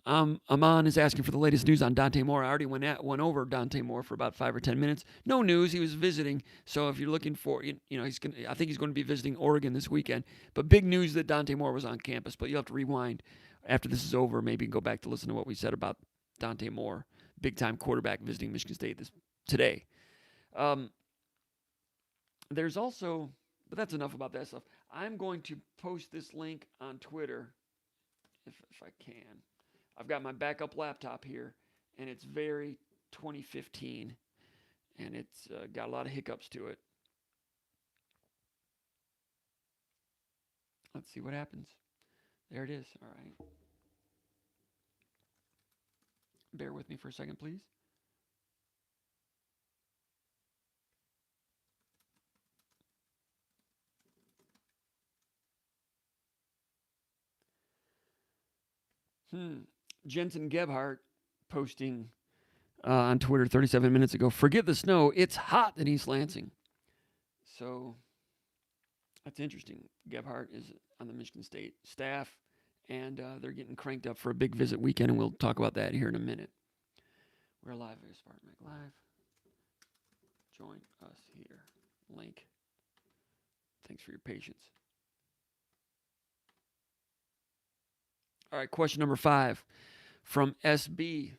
Aman is asking for the latest news on Dante Moore. I already went over Dante Moore for about 5 or 10 minutes. No news. He was visiting. So if you're looking for, I think he's going to be visiting Oregon this weekend. But big news that Dante Moore was on campus. But you'll have to rewind after this is over. Maybe go back to listen to what we said about Dante Moore, big-time quarterback visiting Michigan State today. There's also, but that's enough about that stuff. I'm going to post this link on Twitter if I can. I've got my backup laptop here, and it's very 2015, and it's got a lot of hiccups to it. Let's see what happens. There it is. All right. Bear with me for a second, please. Jensen Gebhardt posting on Twitter 37 minutes ago, forget the snow, it's hot in East Lansing. So that's interesting. Gebhardt is on the Michigan State staff, and they're getting cranked up for a big visit weekend, and we'll talk about that here in a minute. We're live at SpartanMag Live. Join us here. Link. Thanks for your patience. All right, question number 5 from SB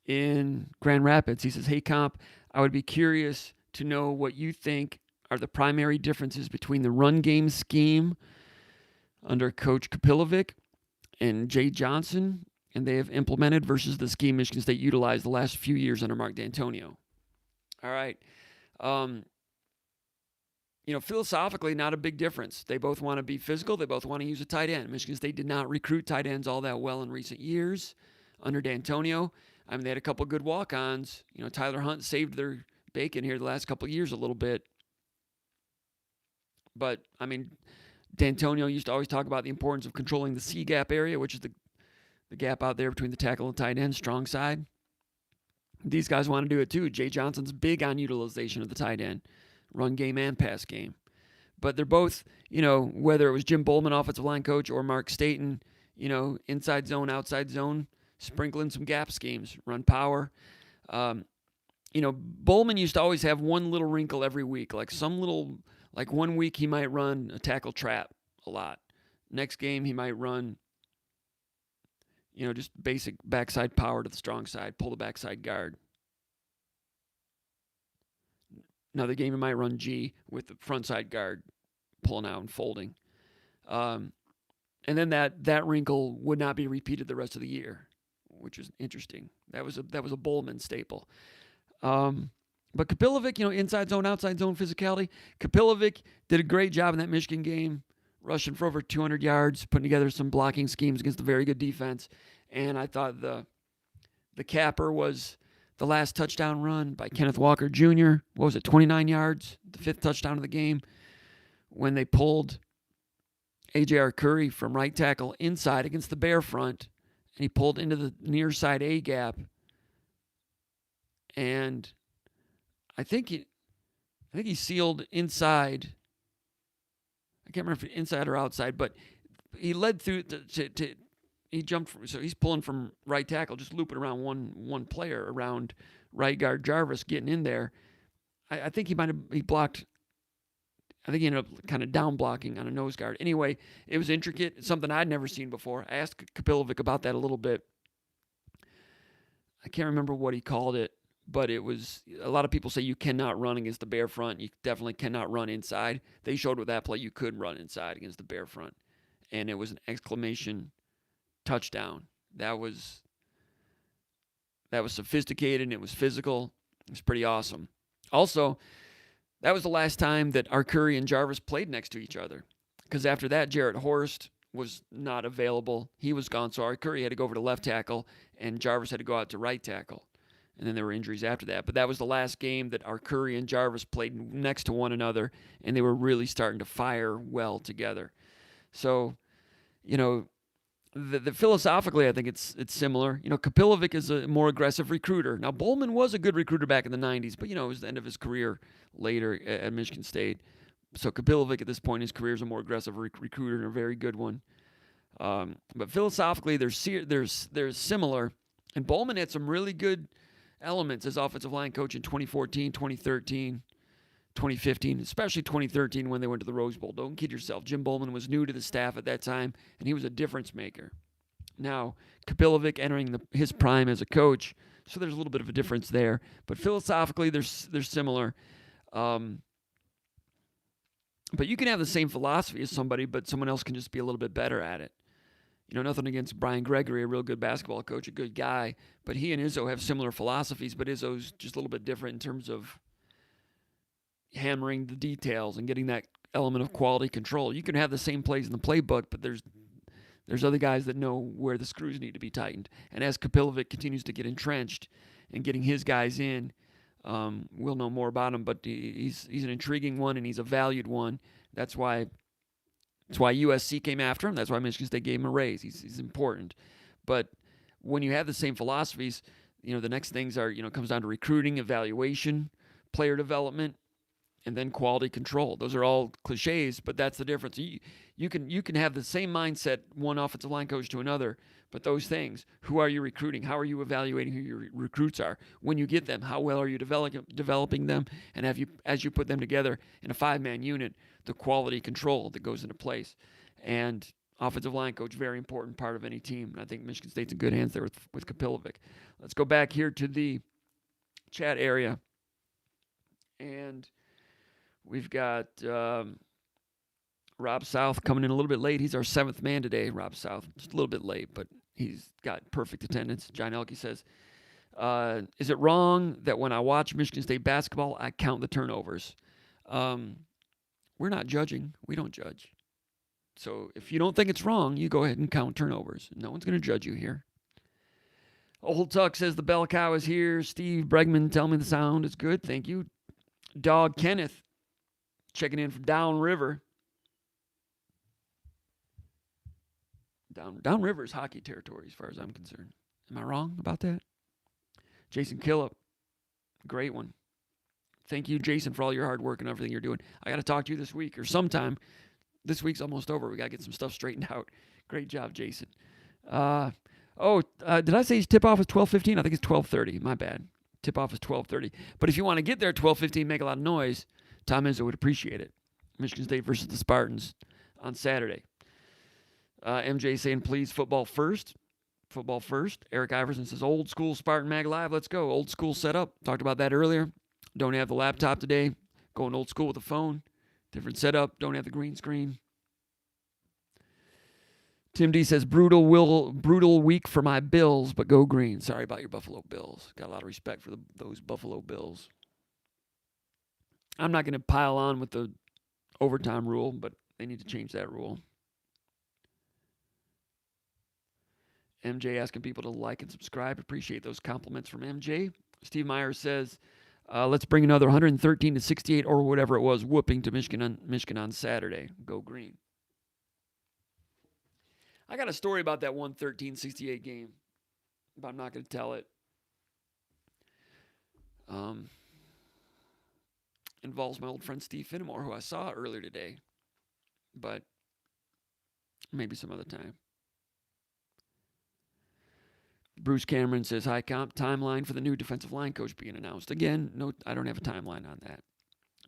in Grand Rapids. He says, hey, Comp, I would be curious to know what you think are the primary differences between the run game scheme under Coach Kapilovic and Jay Johnson and they have implemented versus the scheme Michigan State utilized the last few years under Mark D'Antonio. All right. Philosophically, not a big difference. They both want to be physical. They both want to use a tight end. Michigan State did not recruit tight ends all that well in recent years under D'Antonio. I mean, they had a couple good walk-ons. Tyler Hunt saved their bacon here the last couple of years a little bit. But, I mean, D'Antonio used to always talk about the importance of controlling the C gap area, which is the gap out there between the tackle and tight end, strong side. These guys want to do it too. Jay Johnson's big on utilization of the tight end, run game and pass game. But they're both, whether it was Jim Bowman, offensive line coach, or Mark Staten, inside zone, outside zone, sprinkling some gap schemes, run power. Bowman used to always have one little wrinkle every week, like 1 week he might run a tackle trap a lot. Next game he might run, just basic backside power to the strong side, pull the backside guard. Another game he might run G with the front side guard pulling out and folding. And then that wrinkle would not be repeated the rest of the year, which is interesting. That was a Bowman staple. But Kapilovic, inside zone, outside zone physicality. Kapilovic did a great job in that Michigan game, rushing for over 200 yards, putting together some blocking schemes against a very good defense. And I thought the capper was the last touchdown run by Kenneth Walker Jr. What was it, 29 yards, the fifth touchdown of the game, when they pulled A.J.R. Curry from right tackle inside against the Bear front, and he pulled into the near side A gap. And I think he sealed inside. I can't remember if inside or outside, but he led through he jumped from, so he's pulling from right tackle, just looping around one player around right guard Jarvis, getting in there. I think he blocked. I think he ended up kind of down blocking on a nose guard. Anyway, it was intricate. It's something I'd never seen before. I asked Kapilovic about that a little bit. I can't remember what he called it, but it was, a lot of people say you cannot run against the Bear front. You definitely cannot run inside. They showed with that play you could run inside against the Bear front. And it was an exclamation touchdown. That was sophisticated, and it was physical. It was pretty awesome. Also, that was the last time that Arcuri and Jarvis played next to each other, because after that, Jarrett Horst was not available. He was gone, so Arcuri had to go over to left tackle, and Jarvis had to go out to right tackle. And then there were injuries after that. But that was the last game that Arcuri and Jarvis played next to one another, and they were really starting to fire well together. So, the philosophically, I think it's similar. Kapilovic is a more aggressive recruiter. Now, Bowman was a good recruiter back in the 90s, but, it was the end of his career later at Michigan State. So Kapilovic at this point in his career is a more aggressive recruiter and a very good one. But philosophically, they're similar. And Bowman had some really good elements as offensive line coach in 2014, 2013, 2015, especially 2013 when they went to the Rose Bowl. Don't kid yourself. Jim Bowman was new to the staff at that time, and he was a difference maker. Now, Kapilovic entering his prime as a coach, so there's a little bit of a difference there. But philosophically, they're similar. But you can have the same philosophy as somebody, but someone else can just be a little bit better at it. Nothing against Brian Gregory, a real good basketball coach, a good guy, but he and Izzo have similar philosophies, but Izzo's just a little bit different in terms of hammering the details and getting that element of quality control. You can have the same plays in the playbook, but there's other guys that know where the screws need to be tightened. And as Kapilovic continues to get entrenched and getting his guys in, we'll know more about him. But he's an intriguing one, and he's a valued one. That's why USC came after him. That's why Michigan State gave him a raise. He's important. But when you have the same philosophies, the next things are, comes down to recruiting, evaluation, player development, and then quality control. Those are all cliches, but that's the difference. You can have the same mindset, one offensive line coach to another, but those things, who are you recruiting? How are you evaluating who your recruits are? When you get them, how well are you developing them? And as you put them together in a 5-man unit, the quality control that goes into place. And offensive line coach, very important part of any team. And I think Michigan State's in good hands there with Kapilovic. Let's go back here to the chat area. And we've got Rob South coming in a little bit late. He's our 7th man today, Rob South. Just a little bit late, but he's got perfect attendance. John Elke says, is it wrong that when I watch Michigan State basketball, I count the turnovers? We're not judging. We don't judge. So if you don't think it's wrong, you go ahead and count turnovers. No one's going to judge you here. Old Tuck says the bell cow is here. Steve Bregman, tell me the sound is good. Thank you. Dog Kenneth checking in from downriver. Downriver is hockey territory as far as I'm concerned. Am I wrong about that? Jason Killip, great one. Thank you, Jason, for all your hard work and everything you're doing. I got to talk to you this week or sometime. This week's almost over. We got to get some stuff straightened out. Great job, Jason. Did I say tip-off is 12:15? I think it's 12:30. My bad. Tip-off is 12:30. But if you want to get there at 12:15, make a lot of noise, Tom Izzo would appreciate it. Michigan State versus the Spartans on Saturday. MJ saying, please, football first. Football first. Eric Iverson says, old school Spartan Mag Live. Let's go. Old school setup. Talked about that earlier. Don't have the laptop today. Going old school with the phone. Different setup. Don't have the green screen. Tim D says, brutal week for my Bills, but go green. Sorry about your Buffalo Bills. Got a lot of respect for those Buffalo Bills. I'm not going to pile on with the overtime rule, but they need to change that rule. MJ asking people to like and subscribe. Appreciate those compliments from MJ. Steve Myers says, let's bring another 113-68 or whatever it was whooping to Michigan on Saturday. Go green. I got a story about that 113-68 game, but I'm not going to tell it. Involves my old friend Steve Finnemore, who I saw earlier today, but maybe some other time. Bruce Cameron says, hi, comp, timeline for the new defensive line coach being announced. Again, no, I don't have a timeline on that.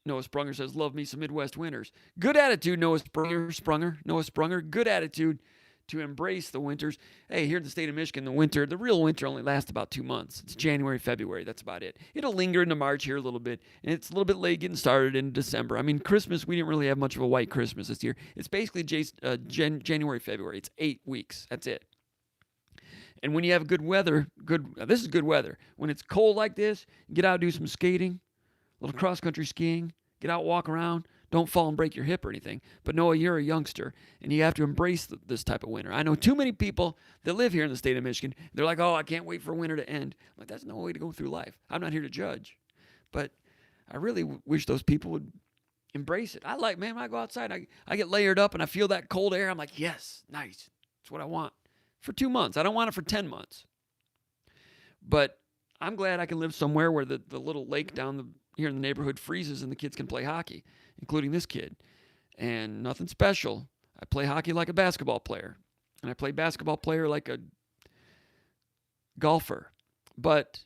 Noah Sprunger says, love me some Midwest winters. Good attitude, Noah Sprunger, good attitude to embrace the winters. Hey, here in the state of Michigan, the real winter only lasts about 2 months. It's January, February. That's about it. It'll linger into March here a little bit, and it's a little bit late getting started in December. I mean, Christmas, we didn't really have much of a white Christmas this year. It's basically January, February. It's 8 weeks. That's it. And when you have good weather, this is good weather. When it's cold like this, get out, do some skating, a little cross-country skiing, get out, walk around. Don't fall and break your hip or anything. But Noah, you're a youngster, and you have to embrace this type of winter. I know too many people that live here in the state of Michigan. They're like, oh, I can't wait for winter to end. I'm like, that's no way to go through life. I'm not here to judge. But I really wish those people would embrace it. When I go outside, I get layered up, and I feel that cold air. I'm like, yes, nice. That's what I want. For 2 months. I don't want it for 10 months. But I'm glad I can live somewhere where the little lake here in the neighborhood freezes and the kids can play hockey, including this kid. And nothing special. I play hockey like a basketball player. And I play basketball player like a golfer. But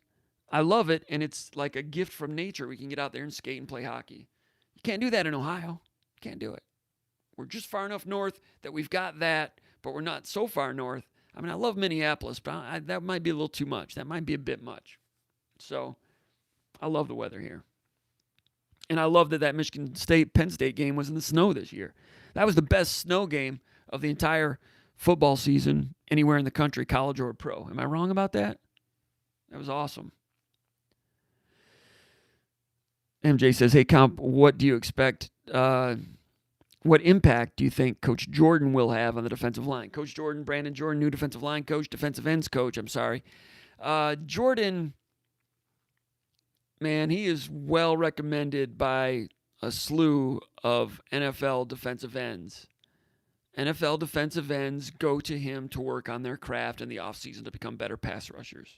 I love it, and it's like a gift from nature. We can get out there and skate and play hockey. You can't do that in Ohio. You can't do it. We're just far enough north that we've got that, but we're not so far north. I mean, I love Minneapolis, but that might be a little too much. That might be a bit much. So I love the weather here. And I love that Michigan State-Penn State game was in the snow this year. That was the best snow game of the entire football season anywhere in the country, college or pro. Am I wrong about that? That was awesome. MJ says, hey, comp, what do you expect? What impact do you think Coach Jordan will have on the defensive line? Coach Jordan, Brandon Jordan, new defensive line coach, defensive ends coach, Jordan, man, he is well recommended by a slew of NFL defensive ends. NFL defensive ends go to him to work on their craft in the offseason to become better pass rushers.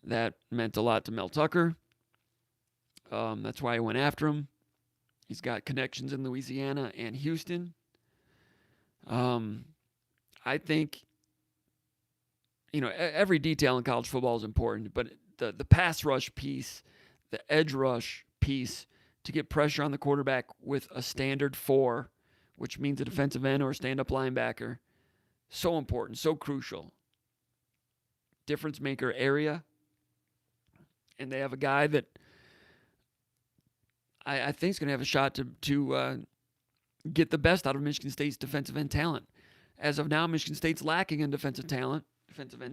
That meant a lot to Mel Tucker. That's why I went after him. He's got connections in Louisiana and Houston. I think, every detail in college football is important, but the pass rush piece, the edge rush piece, to get pressure on the quarterback with a standard 4, which means a defensive end or a stand-up linebacker, so important, so crucial. Difference maker area. And they have a guy that I think is going to have a shot to get the best out of Michigan State's defensive end talent. As of now, Michigan State's lacking in defensive end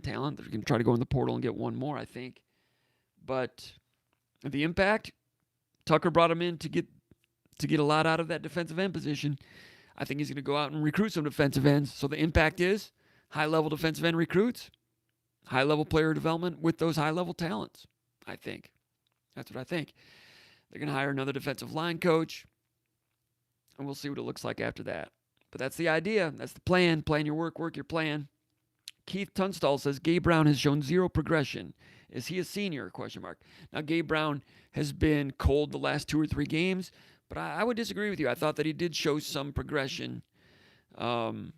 talent. They're going to try to go in the portal and get one more, I think. But the impact, Tucker brought him in to get a lot out of that defensive end position. I think he's going to go out and recruit some defensive ends. So the impact is high-level defensive end recruits, high-level player development with those high-level talents, I think. That's what I think. They're going to hire another defensive line coach. and we'll see what it looks like after that. But that's the idea. That's the plan. Plan your work your plan. Keith Tunstall says Gabe Brown has shown zero progression. Is he a senior? Question mark. Now Gabe Brown has been cold the last 2 or 3 games, but I would disagree with you. I thought that he did show some progression through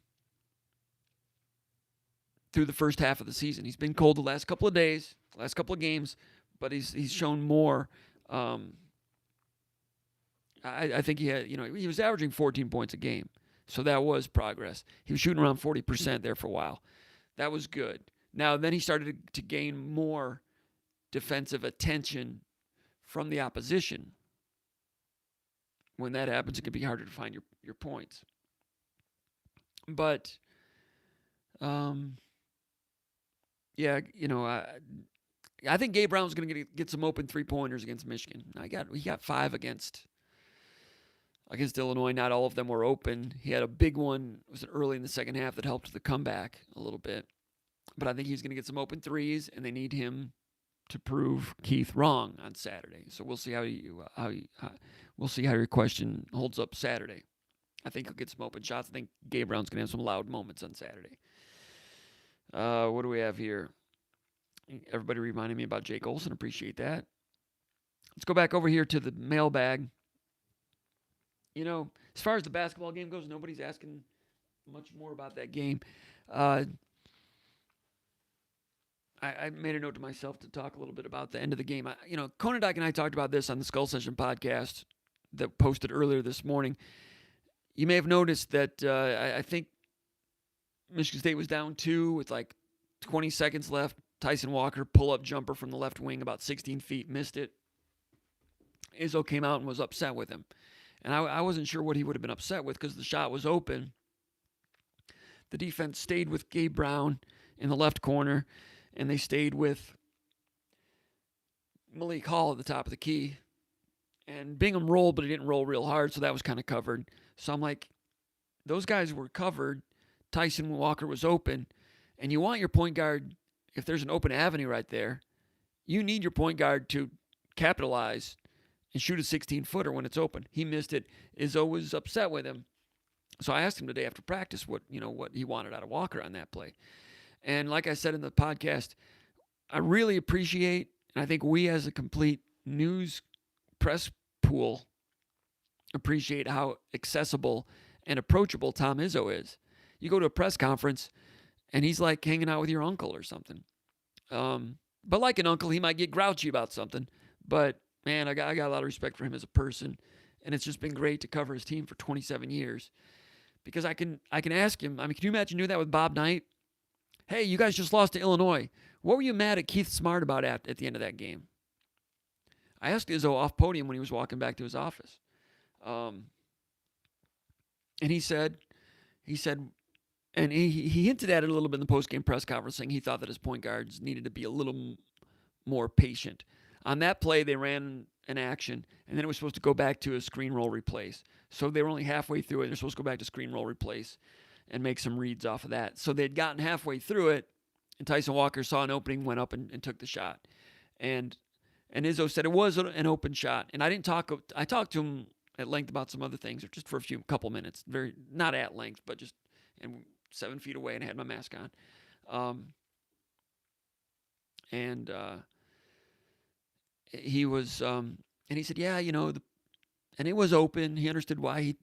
the first half of the season. He's been cold the last couple of days, last couple of games, but he's shown more. I think he was averaging 14 points a game, so that was progress. He was shooting around 40% there for a while. That was good. Now then he started to gain more defensive attention from the opposition. When that happens, it can be harder to find your points. But I think Gabe Brown's going to get some open 3-pointers against Michigan. He got 5 against Illinois. Not all of them were open. He had a big one. Was it early in the second half that helped the comeback a little bit. But I think he's going to get some open threes, and they need him to prove Keith wrong on Saturday. So we'll see how your question holds up Saturday. I think he'll get some open shots. I think Gabe Brown's going to have some loud moments on Saturday. What do we have here? Everybody reminding me about Jake Olson. Appreciate that. Let's go back over here to the mailbag. As far as the basketball game goes, nobody's asking much more about that game. I made a note to myself to talk a little bit about the end of the game. Conan Dyke and I talked about this on the Skull Session podcast that posted earlier this morning. You may have noticed that I think Michigan State was down 2 with like 20 seconds left. Tyson Walker, pull-up jumper from the left wing, about 16 feet, missed it. Izzo came out and was upset with him. And I wasn't sure what he would have been upset with because the shot was open. The defense stayed with Gabe Brown in the left corner, and they stayed with Malik Hall at the top of the key. And Bingham rolled, but he didn't roll real hard, so that was kind of covered. So I'm like, those guys were covered. Tyson Walker was open. And you want your point guard, if there's an open avenue right there, you need your point guard to capitalize and shoot a 16-footer when it's open. He missed it. Izzo was upset with him. So I asked him today after practice what he wanted out of Walker on that play. And like I said in the podcast, I really appreciate, and I think we as a complete news press pool appreciate how accessible and approachable Tom Izzo is. You go to a press conference, and he's like hanging out with your uncle or something. But like an uncle, he might get grouchy about something. But, man, I got a lot of respect for him as a person, and it's just been great to cover his team for 27 years. Because I can ask him, can you imagine doing that with Bob Knight? Hey, you guys just lost to Illinois. What were you mad at Keith Smart about at the end of that game? I asked Izzo off podium when he was walking back to his office. And he said, and he hinted at it a little bit in the post-game press conference, saying he thought that his point guards needed to be a little more patient. On that play, they ran an action, and then it was supposed to go back to a screen roll replace. So they were only halfway through it. They're supposed to go back to screen roll replace and make some reads off of that. So they'd gotten halfway through it, and Tyson Walker saw an opening, went up and took the shot. And Izzo said it was an open shot. And I talked to him at length about some other things, or just for a couple minutes. Not at length, but just 7 feet away, and I had my mask on. He was, and he said, yeah, and it was open. He understood why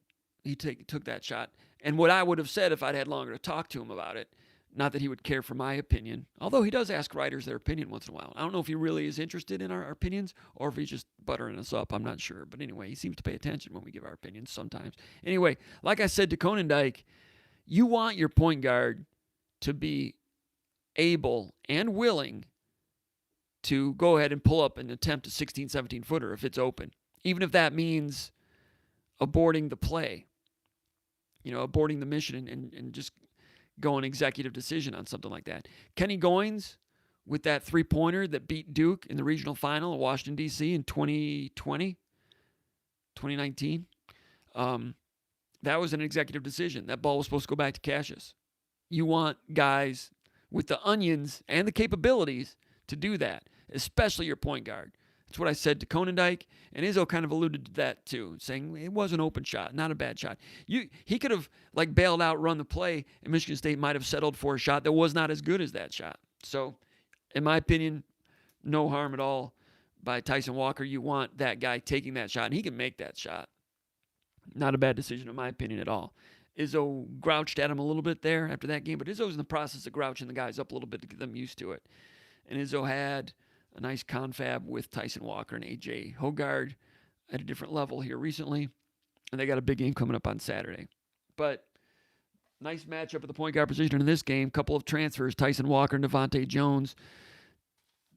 he took that shot. And what I would have said if I'd had longer to talk to him about it, not that he would care for my opinion, although he does ask writers their opinion once in a while. I don't know if he really is interested in our opinions or if he's just buttering us up. I'm not sure. But anyway, he seems to pay attention when we give our opinions sometimes. Anyway, like I said to Conan Dyke, you want your point guard to be able and willing to go ahead and pull up and attempt a 16, 17-footer if it's open, even if that means aborting the play, aborting the mission and just go an executive decision on something like that. Kenny Goins with that three-pointer that beat Duke in the regional final in Washington, D.C. in 2019, that was an executive decision. That ball was supposed to go back to Cassius. You want guys with the onions and the capabilities to do that, especially your point guard. That's what I said to Konendijk, and Izzo kind of alluded to that too, saying it was an open shot, not a bad shot. He could have bailed out, run the play, and Michigan State might have settled for a shot that was not as good as that shot. So, in my opinion, no harm at all by Tyson Walker. You want that guy taking that shot, and he can make that shot. Not a bad decision, in my opinion, at all. Izzo grouched at him a little bit there after that game, but Izzo's in the process of grouching the guys up a little bit to get them used to it. And Izzo had a nice confab with Tyson Walker and A.J. Hoggard at a different level here recently, and they got a big game coming up on Saturday. But nice matchup at the point guard position in this game. Couple of transfers, Tyson Walker and Devontae Jones.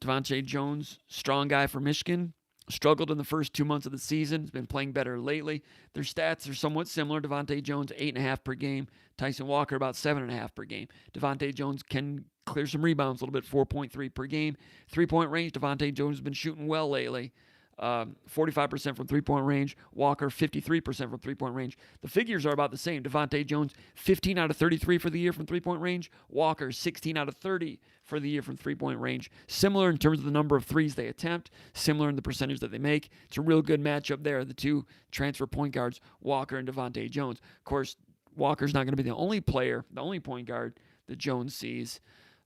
Devontae Jones, strong guy for Michigan. Struggled in the first 2 months of the season. Has been playing better lately. Their stats are somewhat similar. Devontae Jones, 8.5 per game. Tyson Walker, about 7.5 per game. Devontae Jones can clear some rebounds a little bit, 4.3 per game. Three-point range, Devontae Jones has been shooting well lately. 45% from three-point range. Walker, 53% from three-point range. The figures are about the same. Devontae Jones, 15 out of 33 for the year from three-point range. Walker, 16 out of 30 for the year from three-point range. Similar in terms of the number of threes they attempt. Similar in the percentage that they make. It's a real good matchup there, the two transfer point guards, Walker and Devontae Jones. Of course, Walker's not going to be the only player, the only point guard that Jones sees.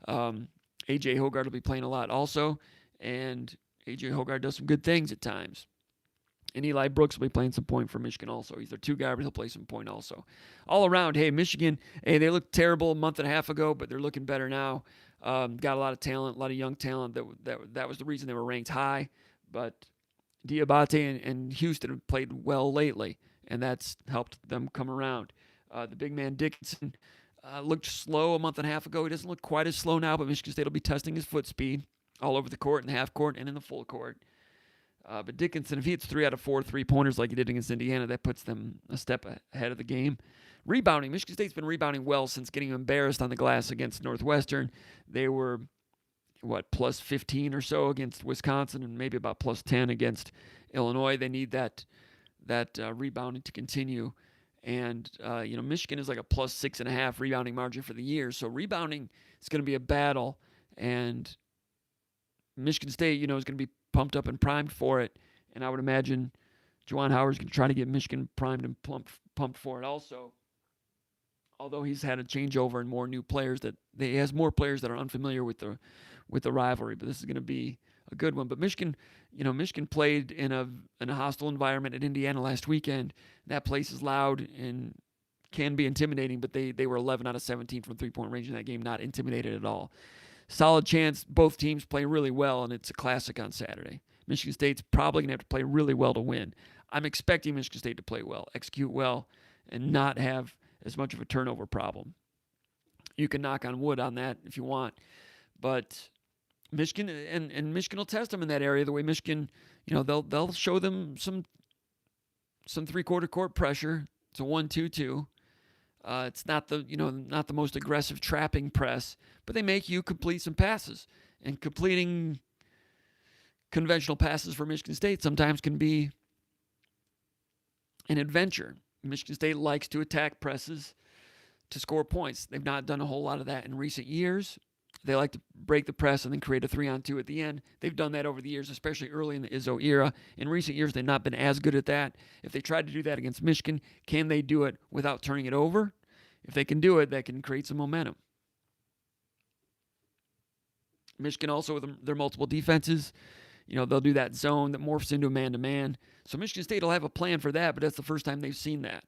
A.J. Hoggard will be playing a lot also, and A.J. Hoggard does some good things at times. And Eli Brooks will be playing some point for Michigan also. He's their two guy, but he'll play some point also. All around, hey, Michigan, hey, they looked terrible a month and a half ago, but they're looking better now. Got a lot of talent, a lot of young talent. That was the reason they were ranked high. But Diabate and Houston have played well lately, and that's helped them come around. The big man Dickinson looked slow a month and a half ago. He doesn't look quite as slow now, but Michigan State will be testing his foot speed all over the court, in the half court, and in the full court. But Dickinson, if he hits 3 out of 4 3-pointers like he did against Indiana, that puts them a step ahead of the game. Rebounding. Michigan State's been rebounding well since getting embarrassed on the glass against Northwestern. They were, plus 15 or so against Wisconsin, and maybe about plus 10 against Illinois. They need that rebounding to continue. And, Michigan is like a plus 6.5 rebounding margin for the year. So rebounding is going to be a battle. And Michigan State, is going to be pumped up and primed for it. And I would imagine Juwan Howard's going to try to get Michigan primed and pumped for it also. Although he's had a changeover and more new players he has more players that are unfamiliar with the rivalry. But this is going to be a good one. But Michigan played in a hostile environment at Indiana last weekend. That place is loud and can be intimidating, but they were 11 out of 17 from three-point range in that game, not intimidated at all. Solid chance. Both teams play really well, and it's a classic on Saturday. Michigan State's probably going to have to play really well to win. I'm expecting Michigan State to play well, execute well, and not have as much of a turnover problem. You can knock on wood on that if you want, but Michigan and Michigan will test them in that area. The way Michigan, they'll show them some three-quarter court pressure. It's a 1-2-2. It's not the most aggressive trapping press, but they make you complete some passes. And completing conventional passes for Michigan State sometimes can be an adventure. Michigan State likes to attack presses to score points. They've not done a whole lot of that in recent years. They like to break the press and then create a 3-on-2 at the end. They've done that over the years, especially early in the Izzo era. In recent years, they've not been as good at that. If they tried to do that against Michigan, can they do it without turning it over? If they can do it, that can create some momentum. Michigan also, with their multiple defenses, they'll do that zone that morphs into a man-to-man. So Michigan State will have a plan for that, but that's the first time they've seen that.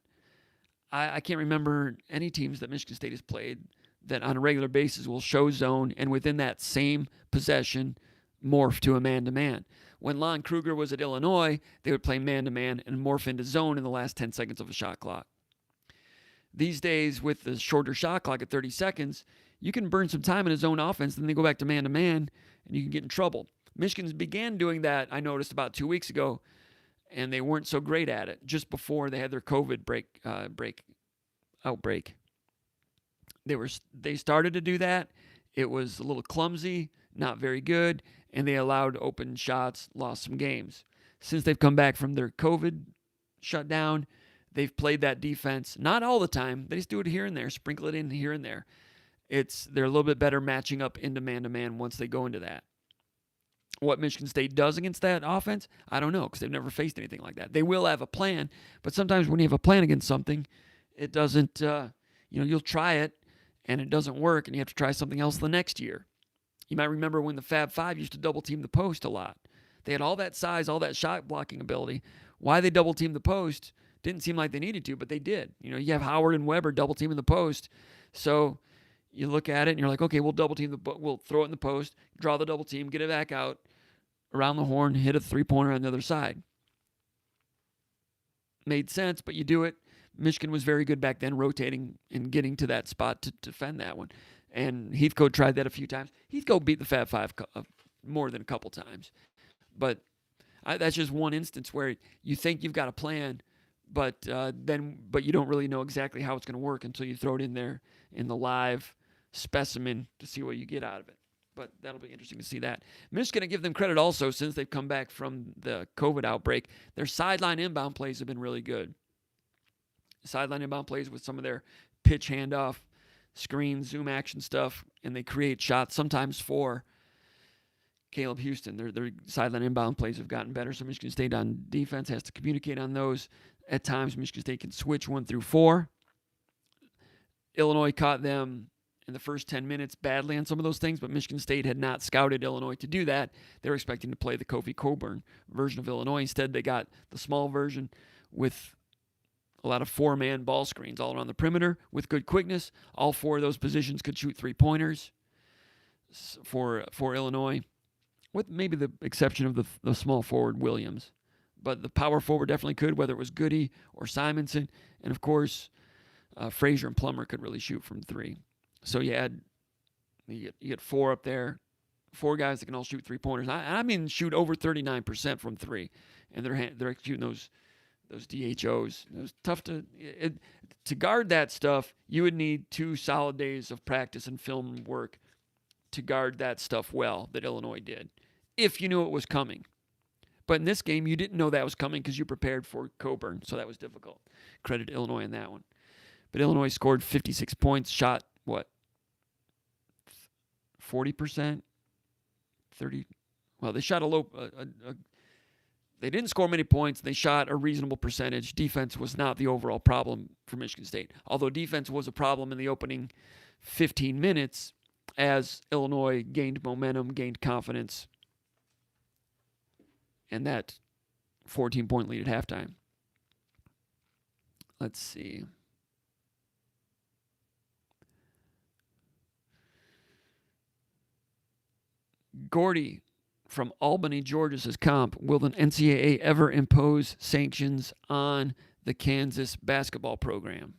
I can't remember any teams that Michigan State has played that on a regular basis will show zone and within that same possession morph to a man-to-man. When Lon Kruger was at Illinois, they would play man-to-man and morph into zone in the last 10 seconds of a shot clock. These days, with the shorter shot clock at 30 seconds, you can burn some time in a zone offense, then they go back to man-to-man, and you can get in trouble. Michigan began doing that, I noticed, about 2 weeks ago, and they weren't so great at it just before they had their COVID outbreak. They started to do that. It was a little clumsy, not very good, and they allowed open shots, lost some games. Since they've come back from their COVID shutdown, they've played that defense. Not all the time. They just do it here and there, sprinkle it in here and there. They're a little bit better matching up into man-to-man once they go into that. What Michigan State does against that offense, I don't know, because they've never faced anything like that. They will have a plan, but sometimes when you have a plan against something, it doesn't, you'll try it and it doesn't work, and you have to try something else the next year. You might remember when the Fab Five used to double team the post a lot. They had all that size, all that shot blocking ability. Why they double teamed the post didn't seem like they needed to, but they did. You have Howard and Weber double teaming the post, so you look at it and you're like, okay, we'll throw it in the post, draw the double team, get it back out around the horn, hit a three-pointer on the other side. Made sense, but you do it. Michigan was very good back then, rotating and getting to that spot to defend that one. And Heathcote tried that a few times. Heathcote beat the Fab Five more than a couple times. But that's just one instance where you think you've got a plan, but you don't really know exactly how it's going to work until you throw it in there in the live specimen to see what you get out of it. But that'll be interesting to see that. I'm just going to give them credit also, since they've come back from the COVID outbreak. Their sideline inbound plays have been really good. Sideline inbound plays with some of their pitch handoff, screen, zoom action stuff, and they create shots sometimes for Caleb Houston. Their sideline inbound plays have gotten better, so Michigan State on defense has to communicate on those. At times, Michigan State can switch 1 through 4. Illinois caught them in the first 10 minutes badly on some of those things, but Michigan State had not scouted Illinois to do that. They were expecting to play the Kofi Coburn version of Illinois. Instead, they got the small version with a lot of 4-man ball screens all around the perimeter with good quickness. All 4 of those positions could shoot 3-pointers for Illinois, with maybe the exception of the small forward Williams. But the power forward definitely could, whether it was Goody or Simonson. And, of course, Frazier and Plummer could really shoot from 3. So you get 4 up there, 4 guys that can all shoot 3-pointers. I mean shoot over 39% from 3. And they're shooting those DHOs. It was tough to guard that stuff. You would need 2 solid days of practice and film work to guard that stuff well that Illinois did, if you knew it was coming. But in this game, you didn't know that was coming because you prepared for Coburn, so that was difficult. Credit to Illinois on that one. But Illinois scored 56 points, shot, 40%? 30? Well, they shot they didn't score many points. They shot a reasonable percentage. Defense was not the overall problem for Michigan State. Although defense was a problem in the opening 15 minutes as Illinois gained momentum, gained confidence, and that 14-point lead at halftime. Let's see. Gordy from Albany, Georgia says, Comp, will the NCAA ever impose sanctions on the Kansas basketball program?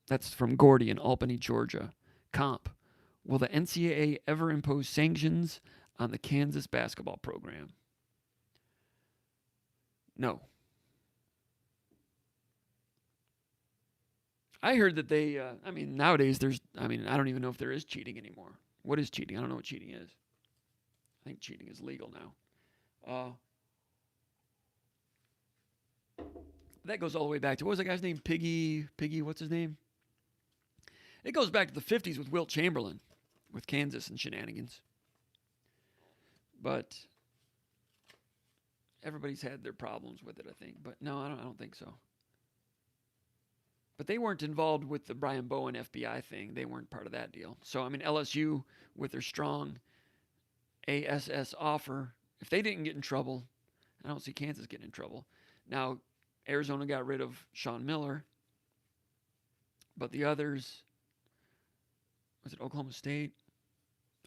That's from Gordy in Albany, Georgia. Comp, will the NCAA ever impose sanctions on the Kansas basketball program? No. I heard that they, nowadays I don't even know if there is cheating anymore. What is cheating? I don't know what cheating is. I think cheating is legal now. That goes all the way back to, what was that guy's name? Piggy, what's his name? It goes back to the 50s with Wilt Chamberlain, with Kansas and shenanigans. But everybody's had their problems with it, I think. But no, I don't think so. But they weren't involved with the Brian Bowen FBI thing. They weren't part of that deal. So, LSU, with their strong ASS offer, if they didn't get in trouble, I don't see Kansas getting in trouble. Now, Arizona got rid of Sean Miller, but the others, was it Oklahoma State,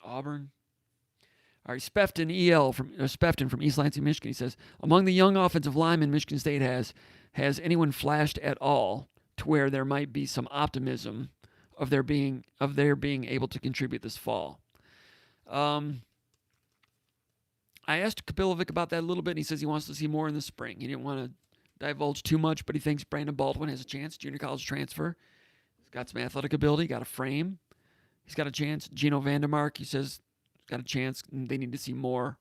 Auburn? All right, Spefton from East Lansing, Michigan. He says, among the young offensive linemen Michigan State has anyone flashed at all to where there might be some optimism of their being able to contribute this fall? I asked Kapilovic about that a little bit, and he says he wants to see more in the spring. He didn't want to divulge too much, but he thinks Brandon Baldwin has a chance, junior college transfer. He's got some athletic ability, got a frame. He's got a chance. Gino Vandermark, he says, got a chance. They need to see more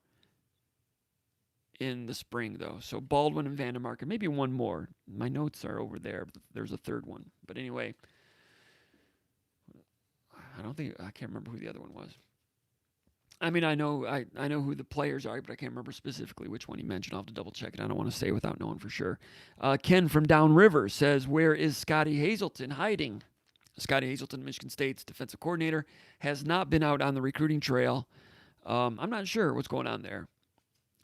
in the spring, though. So Baldwin and Vandermark, and maybe one more. My notes are over there. But there's a third one. But anyway, I can't remember who the other one was. I mean, I know who the players are, but I can't remember specifically which one he mentioned. I'll have to double check it. I don't want to say without knowing for sure. Ken from Downriver says, "Where is Scotty Hazelton hiding?" Scotty Hazelton, Michigan State's defensive coordinator, has not been out on the recruiting trail. I'm not sure what's going on there,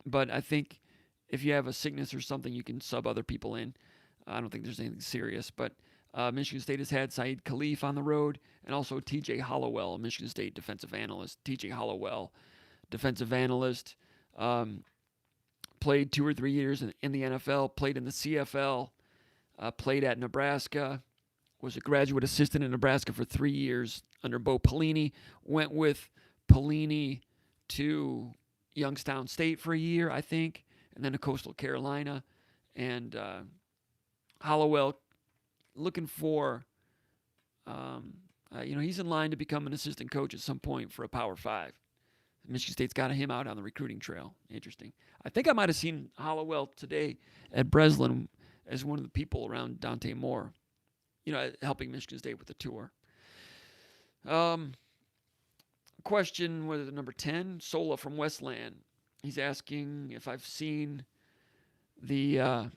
but I think if you have a sickness or something, you can sub other people in. I don't think there's anything serious, but Michigan State has had Saeed Khalif on the road and also TJ Hollowell, a Michigan State defensive analyst. TJ Hollowell, defensive analyst, played 2 or 3 years in the NFL, played in the CFL, played at Nebraska, was a graduate assistant in Nebraska for 3 years under Bo Pelini, went with Pelini to Youngstown State for a year, I think, and then to Coastal Carolina. And Hollowell looking for, he's in line to become an assistant coach at some point for a Power 5. Michigan State's got him out on the recruiting trail. Interesting. I think I might have seen Hollowell today at Breslin as one of the people around Dante Moore, helping Michigan State with the tour. Question, what is it, number 10? Sola from Westland. He's asking if I've seen the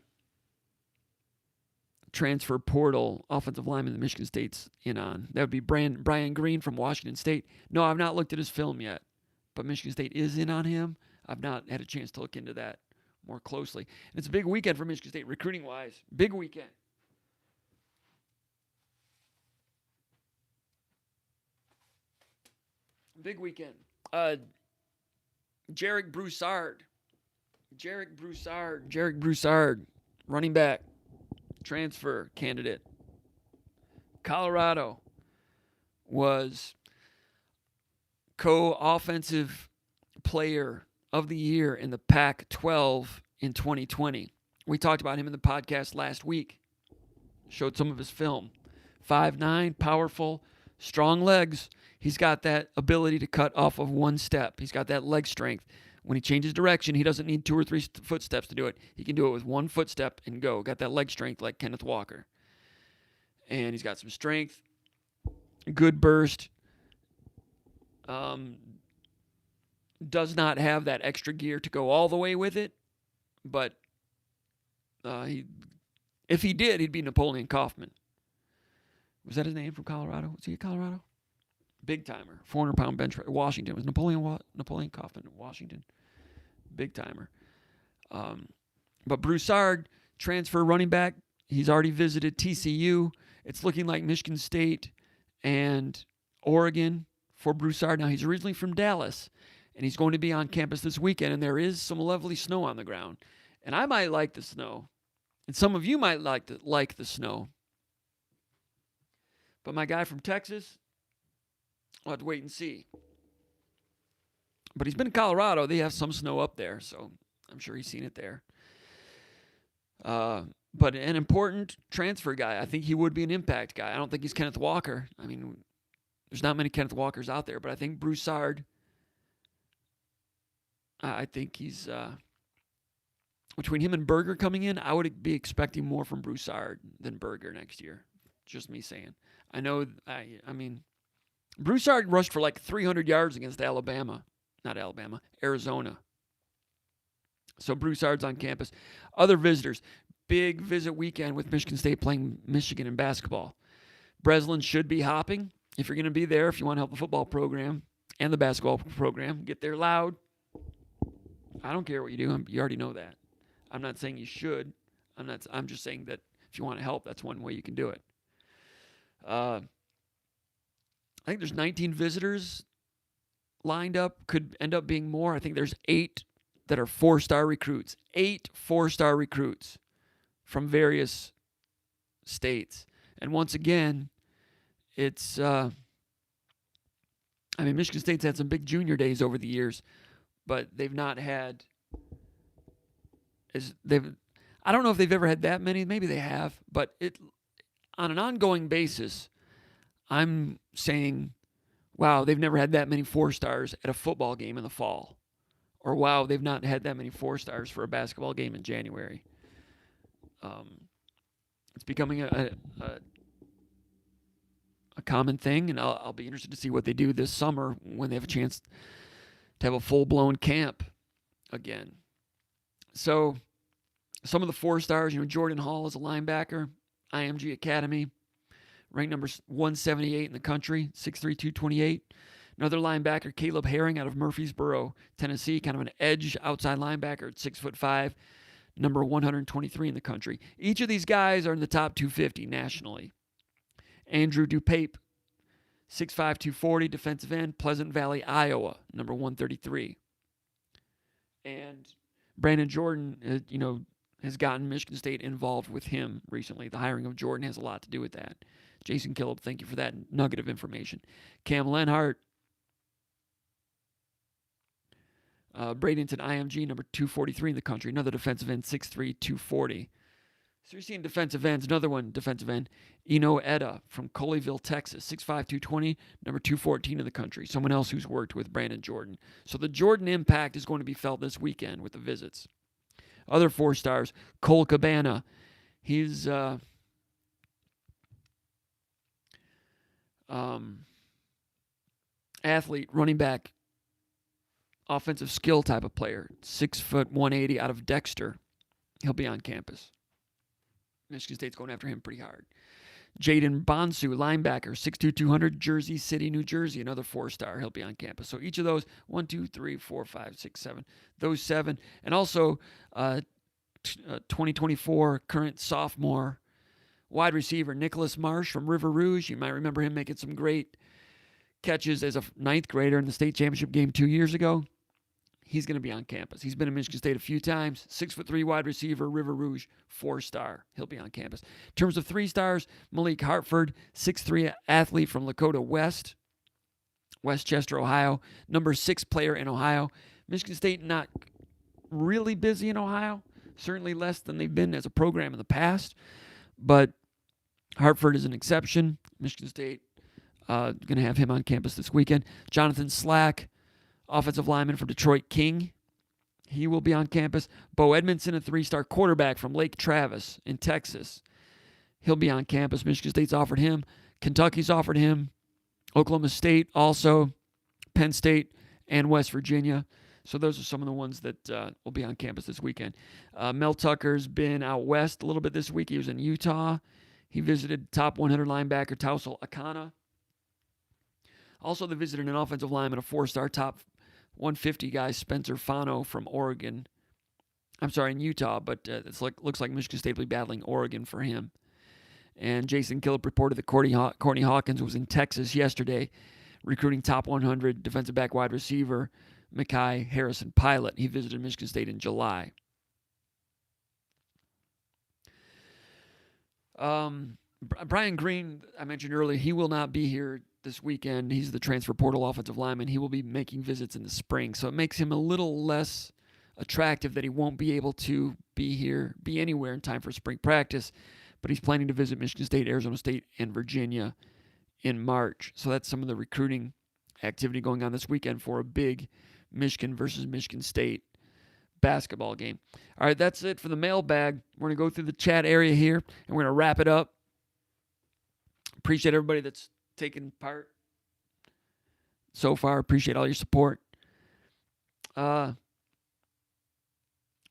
transfer portal offensive lineman that Michigan State's in on. That would be Brian Green from Washington State. No, I've not looked at his film yet, but Michigan State is in on him. I've not had a chance to look into that more closely. And it's a big weekend for Michigan State recruiting-wise. Big weekend. Big weekend. Jarek Broussard, running back, transfer candidate. Colorado was co-offensive player of the year in the Pac-12 in 2020. We talked about him in the podcast last week. Showed some of his film. 5'9", powerful, strong legs. He's got that ability to cut off of one step. He's got that leg strength. When he changes direction, he doesn't need 2 or 3 footsteps to do it. He can do it with 1 footstep and go. Got that leg strength like Kenneth Walker. And he's got some strength, good burst. Does not have that extra gear to go all the way with it, but if he did, he'd be Napoleon Kaufman. Was that his name from Colorado? Was he at Colorado? Big timer, 400-pound bench. Washington was Napoleon Kaufman. Washington, big timer. But Broussard, transfer running back. He's already visited TCU. It's looking like Michigan State and Oregon for Broussard. Now he's originally from Dallas, and he's going to be on campus this weekend. And there is some lovely snow on the ground, and I might like the snow, and some of you might like the snow. But my guy from Texas, I'll have to wait and see. But he's been in Colorado. They have some snow up there, so I'm sure he's seen it there. But an important transfer guy. I think he would be an impact guy. I don't think he's Kenneth Walker. I mean, there's not many Kenneth Walkers out there, but I think Broussard, I think he's, between him and Berger coming in, I would be expecting more from Broussard than Berger next year. Just me saying. I know, I mean, Broussard rushed for like 300 yards against Arizona. So Broussard's on campus. Other visitors, big visit weekend with Michigan State playing Michigan in basketball. Breslin should be hopping. If you're going to be there, if you want to help the football program and the basketball program, get there loud. I don't care what you do. You already know that. I'm not saying you should. I'm just saying that if you want to help, that's one way you can do it. I think there's 19 visitors lined up. Could end up being more. I think there's 8 that are 4-star recruits. 8 4-star recruits from various states. And once again, it's, Michigan State's had some big junior days over the years, but they've not had, I don't know if they've ever had that many. Maybe they have, but on an ongoing basis, I'm saying, wow, they've never had that many 4-stars at a football game in the fall. Or, wow, they've not had that many 4-stars for a basketball game in January. It's becoming a common thing, and I'll be interested to see what they do this summer when they have a chance to have a full-blown camp again. So some of the 4-stars, Jordan Hall is a linebacker, IMG Academy, ranked number 178 in the country, 6'3", 228. Another linebacker, Caleb Herring out of Murfreesboro, Tennessee, kind of an edge outside linebacker at 6'5", number 123 in the country. Each of these guys are in the top 250 nationally. Andrew DuPape, 6'5", 240, defensive end, Pleasant Valley, Iowa, number 133. And Brandon Jordan, has gotten Michigan State involved with him recently. The hiring of Jordan has a lot to do with that. Jason Killip, thank you for that nugget of information. Cam Lenhart, Bradenton IMG, number 243 in the country. Another defensive end, 6'3", 240. So you're seeing defensive ends. Another one, defensive end, Eno Etta from Colleyville, Texas, 6'5", 220, number 214 in the country. Someone else who's worked with Brandon Jordan. So the Jordan impact is going to be felt this weekend with the visits. Other 4-stars, Cole Cabana. He's athlete, running back, offensive skill type of player, 6', 180 out of Dexter. He'll be on campus. Michigan State's going after him pretty hard. Jaden Bonsu, linebacker, 6'2", 200, Jersey City, New Jersey, another 4-star. He'll be on campus. So each of those, 1, 2, 3, 4, 5, 6, 7, those 7. And also 2024 current sophomore wide receiver, Nicholas Marsh from River Rouge. You might remember him making some great catches as a 9th grader in the state championship game 2 years ago. He's going to be on campus. He's been in Michigan State a few times. 6'3" wide receiver, River Rouge, 4-star. He'll be on campus. In terms of 3-stars, Malik Hartford, 6'3" athlete from Lakota West, Westchester, Ohio. Number 6 player in Ohio. Michigan State not really busy in Ohio. Certainly less than they've been as a program in the past. But Hartford is an exception. Michigan State going to have him on campus this weekend. Jonathan Slack, offensive lineman for Detroit King. He will be on campus. Bo Edmondson, a 3-star quarterback from Lake Travis in Texas. He'll be on campus. Michigan State's offered him. Kentucky's offered him. Oklahoma State also. Penn State and West Virginia. So those are some of the ones that will be on campus this weekend. Mel Tucker's been out west a little bit this week. He was in Utah. He visited top 100 linebacker Tausel Akana. Also, they visited an offensive lineman, a 4-star top 150 guy, Spencer Fano from Oregon. I'm sorry, in Utah, but looks like Michigan State will be battling Oregon for him. And Jason Killip reported that Courtney Hawkins was in Texas yesterday, recruiting top 100 defensive back wide receiver Mekhi Harrison Pilot. He visited Michigan State in July. Brian Green, I mentioned earlier, he will not be here this weekend. He's the transfer portal offensive lineman. He will be making visits in the spring, so it makes him a little less attractive that he won't be able to be anywhere in time for spring practice, but he's planning to visit Michigan State, Arizona State, and Virginia in March. So that's some of the recruiting activity going on this weekend for a big Michigan versus Michigan State basketball game. All right, that's it for the mailbag. We're going to go through the chat area here, and we're going to wrap it up. Appreciate everybody that's taken part so far. Appreciate all your support. Where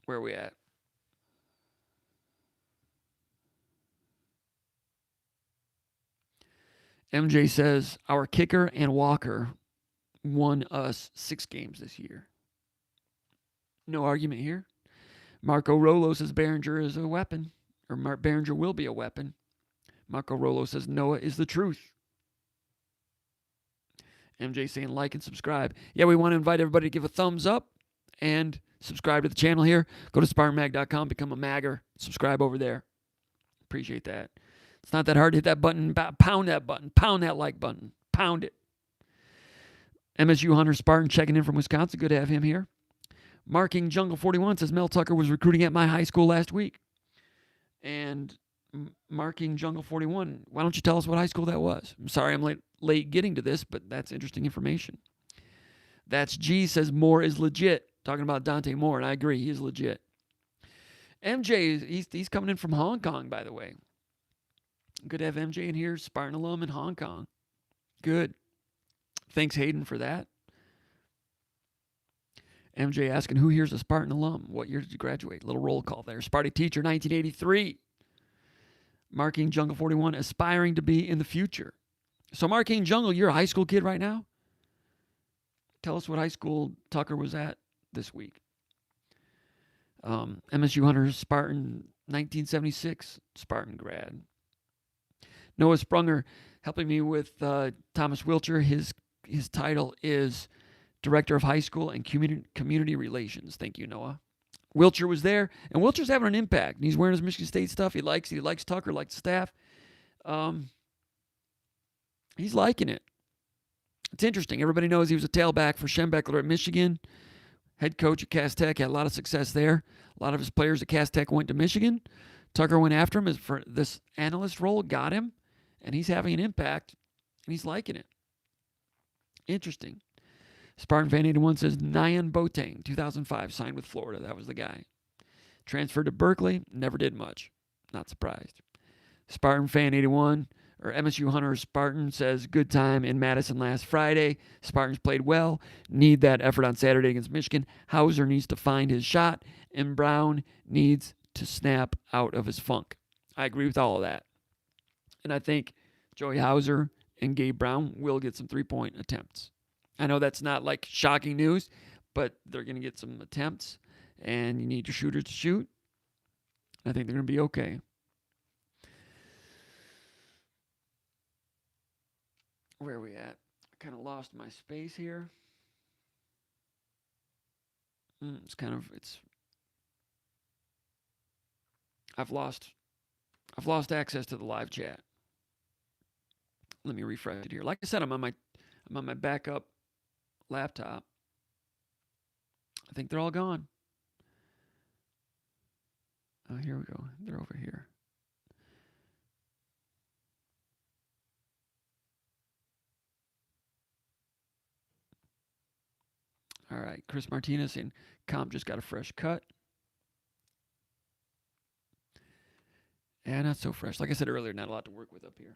are we at? MJ says, our kicker and Walker won us 6 games this year. No argument here. Marco Rolo says Behringer is a weapon, or Behringer will be a weapon. Marco Rolo says Noah is the truth. MJ saying like and subscribe. Yeah, we want to invite everybody to give a thumbs up and subscribe to the channel here. Go to SpartanMag.com, become a Magger. Subscribe over there. Appreciate that. It's not that hard to hit that button. Pound that button. Pound that like button. Pound it. MSU Hunter Spartan checking in from Wisconsin. Good to have him here. Marking Jungle 41 says Mel Tucker was recruiting at my high school last week. And Marking Jungle 41, why don't you tell us what high school that was? I'm sorry I'm late getting to this, but that's interesting information. That's G says Moore is legit. Talking about Dante Moore, and I agree, he is legit. MJ, he's coming in from Hong Kong, by the way. Good to have MJ in here, Spartan alum in Hong Kong. Good. Thanks, Hayden, for that. MJ asking, who here's a Spartan alum? What year did you graduate? Little roll call there. Sparty teacher, 1983. Marking Jungle 41, aspiring to be in the future. So Marking Jungle, you're a high school kid right now? Tell us what high school Tucker was at this week. MSU Hunters, Spartan, 1976, Spartan grad. Noah Sprunger helping me with Thomas Wilcher. His title is Director of High School and Community Relations. Thank you, Noah. Wilcher was there, and Wilcher's having an impact. He's wearing his Michigan State stuff. He likes Tucker, likes the staff. He's liking it. It's interesting. Everybody knows he was a tailback for Schembechler at Michigan. Head coach at Cass Tech, had a lot of success there. A lot of his players at Cass Tech went to Michigan. Tucker went after him for this analyst role, got him, and he's having an impact, and he's liking it. Interesting. Spartan Fan 81 says, Nyan Boateng, 2005, signed with Florida. That was the guy. Transferred to Berkeley, never did much. Not surprised. Spartan Fan 81, or MSU Hunter Spartan, says, good time in Madison last Friday. Spartans played well. Need that effort on Saturday against Michigan. Hauser needs to find his shot, and Brown needs to snap out of his funk. I agree with all of that. And I think Joey Hauser and Gabe Brown will get some three-point attempts. I know that's not like shocking news, but they're going to get some attempts, and you need your shooters to shoot. I think they're going to be okay. Where are we at? I kind of lost my space here. I've lost access to the live chat. Let me refresh it here. Like I said, I'm on my backup laptop. I think they're all gone. Oh, here we go. They're over here. All right, Chris Martinez and Comp just got a fresh cut. Yeah, not so fresh. Like I said earlier, not a lot to work with up here.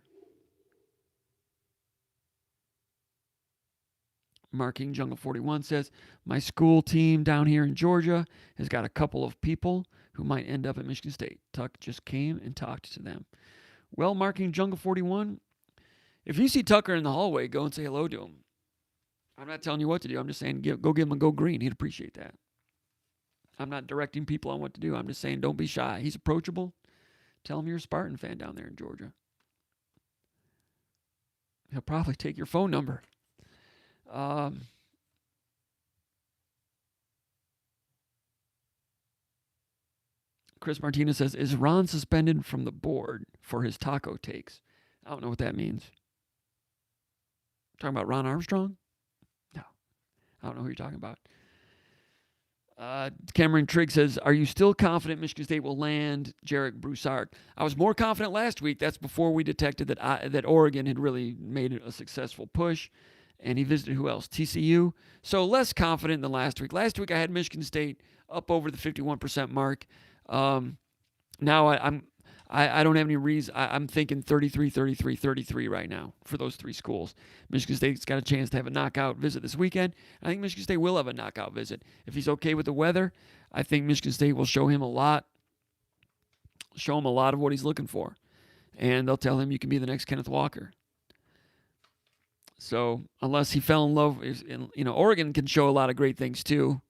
Marking Jungle 41 says, my school team down here in Georgia has got a couple of people who might end up at Michigan State. Tuck just came and talked to them. Well, Marking Jungle 41, if you see Tucker in the hallway, go and say hello to him. I'm not telling you what to do. I'm just saying go give him a go green. He'd appreciate that. I'm not directing people on what to do. I'm just saying don't be shy. He's approachable. Tell him you're a Spartan fan down there in Georgia. He'll probably take your phone number. Chris Martinez says, is Ron suspended from the board for his taco takes? I don't know what that means. Talking about Ron Armstrong? No. I don't know who you're talking about. Cameron Trigg says, are you still confident Michigan State will land Jarek Broussard? I was more confident last week. That's before we detected that Oregon had really made it a successful push. And he visited who else? TCU. So less confident than last week. Last week I had Michigan State up over the 51% mark. Now I don't have any reason. I'm thinking 33, 33, 33 right now for those three schools. Michigan State's got a chance to have a knockout visit this weekend. I think Michigan State will have a knockout visit. If he's okay with the weather, I think Michigan State will show him a lot of what he's looking for. And they'll tell him you can be the next Kenneth Walker. So unless he fell in love, Oregon can show a lot of great things too.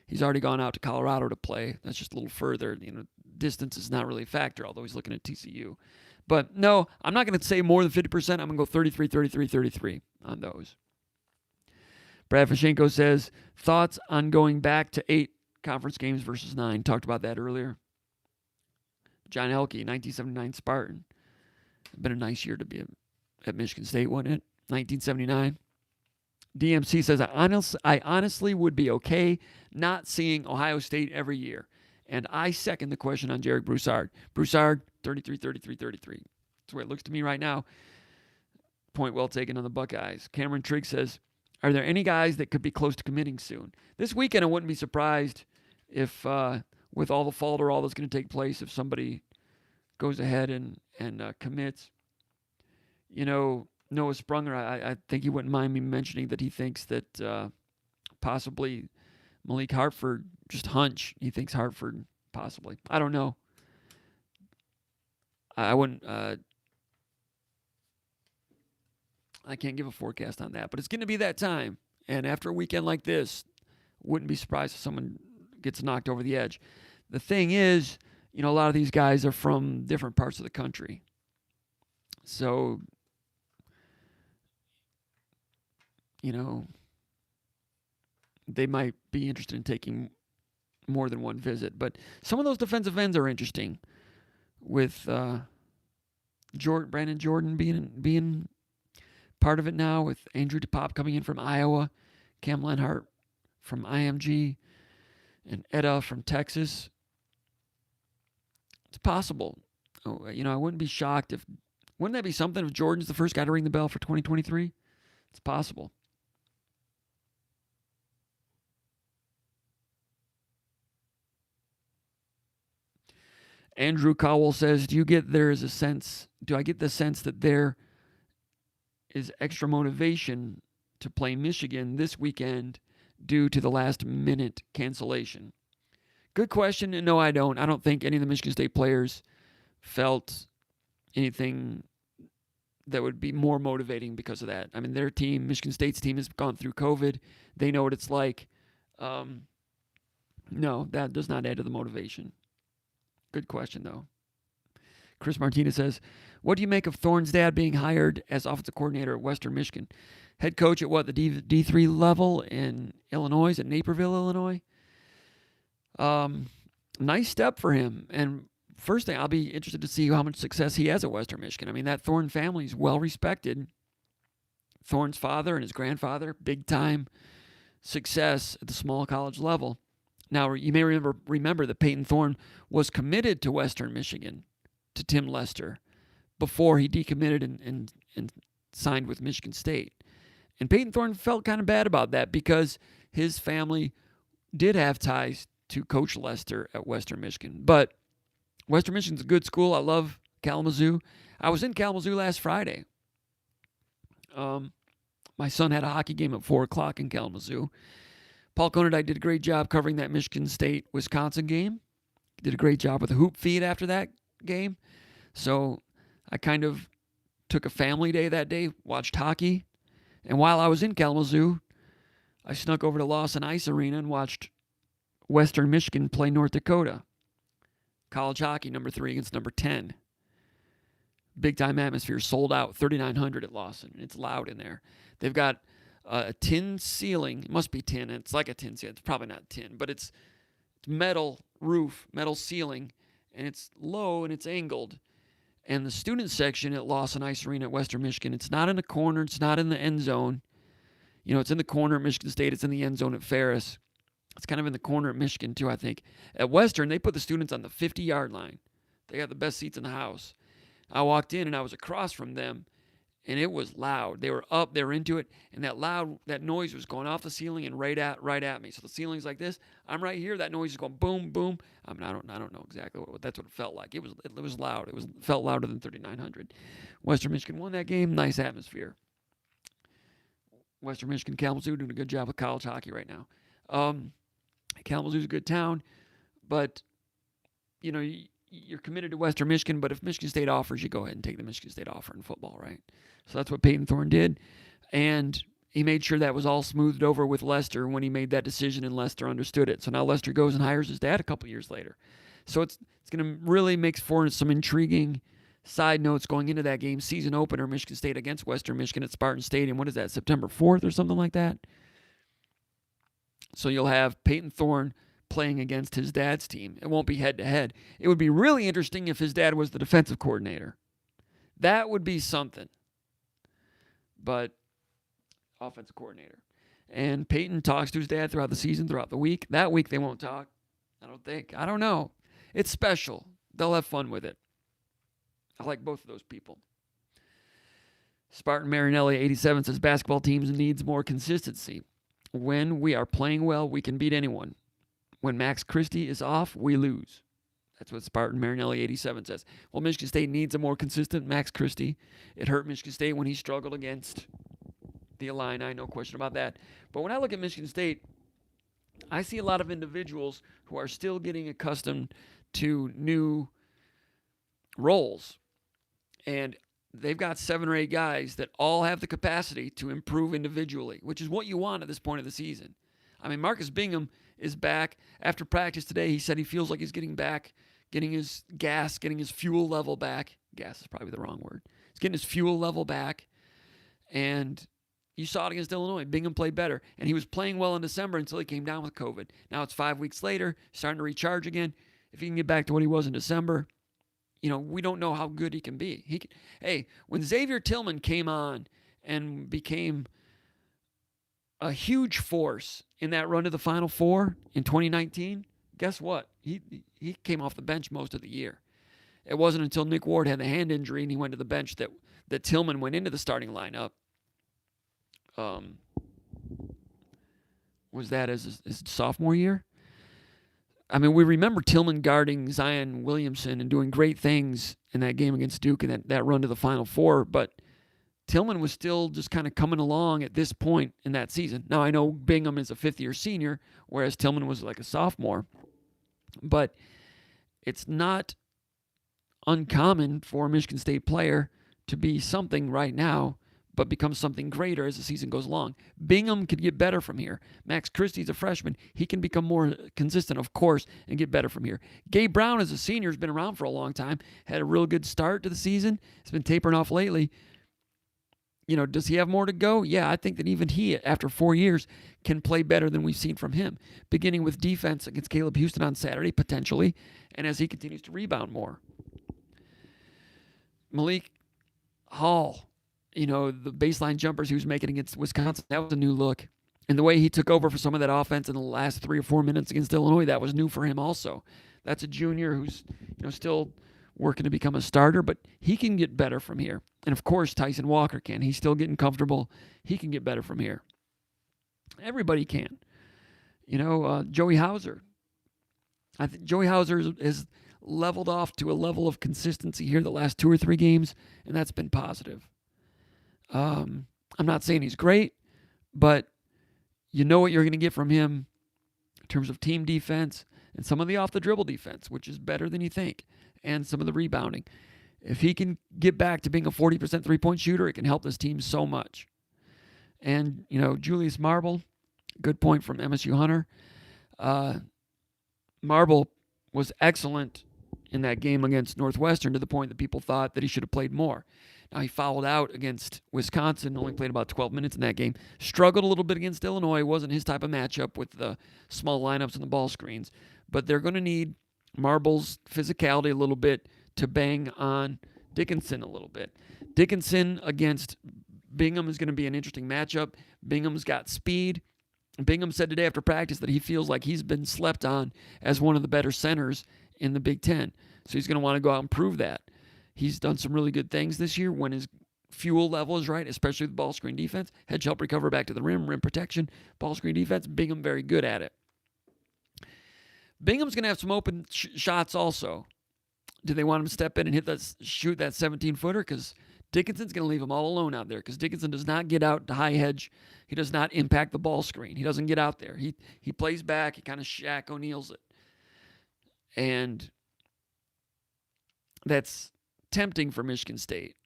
He's already gone out to Colorado to play. That's just a little further. Distance is not really a factor, although he's looking at TCU. But no, I'm not going to say more than 50%. I'm going to go 33, 33, 33 on those. Brad Fashenko says, thoughts on going back to 8 conference games versus 9. Talked about that earlier. John Elke, 1979 Spartan. Been a nice year to be at Michigan State, wasn't it? 1979. DMC says, I honestly would be okay not seeing Ohio State every year. And I second the question on Jarek Broussard. Broussard, 33, 33, 33. That's the way it looks to me right now. Point well taken on the Buckeyes. Cameron Trigg says, are there any guys that could be close to committing soon? This weekend, I wouldn't be surprised if, with all the falderall that's going to take place, if somebody goes ahead and commits. Noah Sprunger, I think he wouldn't mind me mentioning that he thinks that possibly Malik Hartford, just hunch. He thinks Hartford possibly. I don't know. I wouldn't. I can't give a forecast on that, but it's going to be that time. And after a weekend like this, wouldn't be surprised if someone gets knocked over the edge. The thing is, a lot of these guys are from different parts of the country. So, they might be interested in taking more than one visit. But some of those defensive ends are interesting, with Brandon Jordan being part of it now, with Andrew DePop coming in from Iowa, Cam Lenhart from IMG, and Etta from Texas. It's possible. I wouldn't be shocked if... Wouldn't that be something if Jordan's the first guy to ring the bell for 2023? It's possible. Andrew Cowell says, do I get the sense that there is extra motivation to play Michigan this weekend due to the last-minute cancellation? Good question, and no, I don't. I don't think any of the Michigan State players felt anything that would be more motivating because of that. I mean, their team, Michigan State's team, has gone through COVID. They know what it's like. No, that does not add to the motivation. Good question, though. Chris Martinez says, what do you make of Thorne's dad being hired as offensive coordinator at Western Michigan? Head coach at the D3 level in Illinois, at Naperville, Illinois? Nice step for him. And first thing, I'll be interested to see how much success he has at Western Michigan. I mean, that Thorne family is well respected. Thorne's father and his grandfather, big-time success at the small college level. Now, you may remember that Peyton Thorne was committed to Western Michigan, to Tim Lester, before he decommitted and signed with Michigan State. And Peyton Thorne felt kind of bad about that because his family did have ties to Coach Lester at Western Michigan. But Western Michigan's a good school. I love Kalamazoo. I was in Kalamazoo last Friday. My son had a hockey game at 4 o'clock in Kalamazoo. Paul Konradine did a great job covering that Michigan State-Wisconsin game. Did a great job with the hoop feed after that game. So I kind of took a family day that day, watched hockey. And while I was in Kalamazoo, I snuck over to Lawson Ice Arena and watched Western Michigan play North Dakota. College hockey, number 3 against number 10. Big-time atmosphere, sold out, 3,900 at Lawson. It's loud in there. They've got a tin ceiling. It must be tin. It's like a tin ceiling. It's probably not tin, but it's metal roof, metal ceiling, and it's low and it's angled. And the student section at Lawson Ice Arena at Western Michigan, it's not in the corner. It's not in the end zone. It's in the corner at Michigan State. It's in the end zone at Ferris. It's kind of in the corner at Michigan, too, I think. At Western, they put the students on the 50-yard line. They got the best seats in the house. I walked in, and I was across from them, and it was loud. They were up, they were into it, and that noise was going off the ceiling and right at me. So the ceiling's like this. I'm right here. That noise is going boom, boom. I mean, I don't know exactly what that's what it felt like. It was loud. It felt louder than 3,900. Western Michigan won that game. Nice atmosphere. Western Michigan, Kalamazoo doing a good job with college hockey right now. Kalamazoo's a good town, but you're committed to Western Michigan, but if Michigan State offers, you go ahead and take the Michigan State offer in football, right? So that's what Peyton Thorne did, and he made sure that was all smoothed over with Lester when he made that decision, and Lester understood it. So now Lester goes and hires his dad a couple years later. So it's going to really make for some intriguing side notes going into that game. Season opener, Michigan State against Western Michigan at Spartan Stadium. What is that, September 4th or something like that? So you'll have Peyton Thorne playing against his dad's team. It won't be head-to-head. It would be really interesting if his dad was the defensive coordinator. That would be something. But offensive coordinator. And Peyton talks to his dad throughout the season, throughout the week. That week they won't talk, I don't think. I don't know. It's special. They'll have fun with it. I like both of those people. Spartan Marinelli 87 says basketball teams needs more consistency. When we are playing well, we can beat anyone. When Max Christie is off, we lose. That's what Spartan Marinelli 87 says. Well, Michigan State needs a more consistent Max Christie. It hurt Michigan State when he struggled against the Illini, no question about that. But when I look at Michigan State, I see a lot of individuals who are still getting accustomed to new roles. And they've got 7 or 8 guys that all have the capacity to improve individually, which is what you want at this point of the season. I mean, Marcus Bingham is back. After practice today, he said he feels like he's getting back, getting his gas, getting his fuel level back. Gas is probably the wrong word. He's getting his fuel level back. And you saw it against Illinois. Bingham played better. And he was playing well in December until he came down with COVID. Now it's 5 weeks later, starting to recharge again. If he can get back to what he was in December, we don't know how good he can be. Hey, when Xavier Tillman came on and became a huge force in that run to the Final Four in 2019, guess what? He came off the bench most of the year. It wasn't until Nick Ward had the hand injury and he went to the bench that Tillman went into the starting lineup. Was that his sophomore year? I mean, we remember Tillman guarding Zion Williamson and doing great things in that game against Duke and that run to the Final Four, but Tillman was still just kind of coming along at this point in that season. Now, I know Bingham is a fifth-year senior, whereas Tillman was like a sophomore, but it's not uncommon for a Michigan State player to be something right now, but become something greater as the season goes along. Bingham could get better from here. Max Christie's a freshman. He can become more consistent, of course, and get better from here. Gabe Brown, as a senior, has been around for a long time, had a real good start to the season. He's been tapering off lately. Does he have more to go? Yeah, I think that even he, after 4 years, can play better than we've seen from him, beginning with defense against Caleb Houston on Saturday, potentially, and as he continues to rebound more. Malik Hall, the baseline jumpers he was making against Wisconsin, that was a new look. And the way he took over for some of that offense in the last 3 or 4 minutes against Illinois, that was new for him also. That's a junior who's still working to become a starter, but he can get better from here. And, of course, Tyson Walker can. He's still getting comfortable. He can get better from here. Everybody can. Joey Hauser. I think Joey Hauser has leveled off to a level of consistency here the last 2 or 3 games, and that's been positive. I'm not saying he's great, but you know what you're going to get from him in terms of team defense and some of the off-the-dribble defense, which is better than you think, and some of the rebounding. If he can get back to being a 40% three-point shooter, it can help this team so much. And, Julius Marble, good point from MSU Hunter. Marble was excellent in that game against Northwestern to the point that people thought that he should have played more. Now, he fouled out against Wisconsin, only played about 12 minutes in that game. Struggled a little bit against Illinois. Wasn't his type of matchup with the small lineups and the ball screens. But they're going to need Marble's physicality a little bit to bang on Dickinson a little bit. Dickinson against Bingham is going to be an interesting matchup. Bingham's got speed. Bingham said today after practice that he feels like he's been slept on as one of the better centers in the Big Ten. So he's going to want to go out and prove that. He's done some really good things this year when his fuel level is right, especially with ball screen defense. Hedge help recover back to the rim protection, ball screen defense. Bingham very good at it. Bingham's going to have some open shots also. Do they want him to step in and shoot that 17-footer? Because Dickinson's going to leave him all alone out there because Dickinson does not get out to high hedge. He does not impact the ball screen. He doesn't get out there. He plays back. He kind of Shaq O'Neal's it. And that's tempting for Michigan State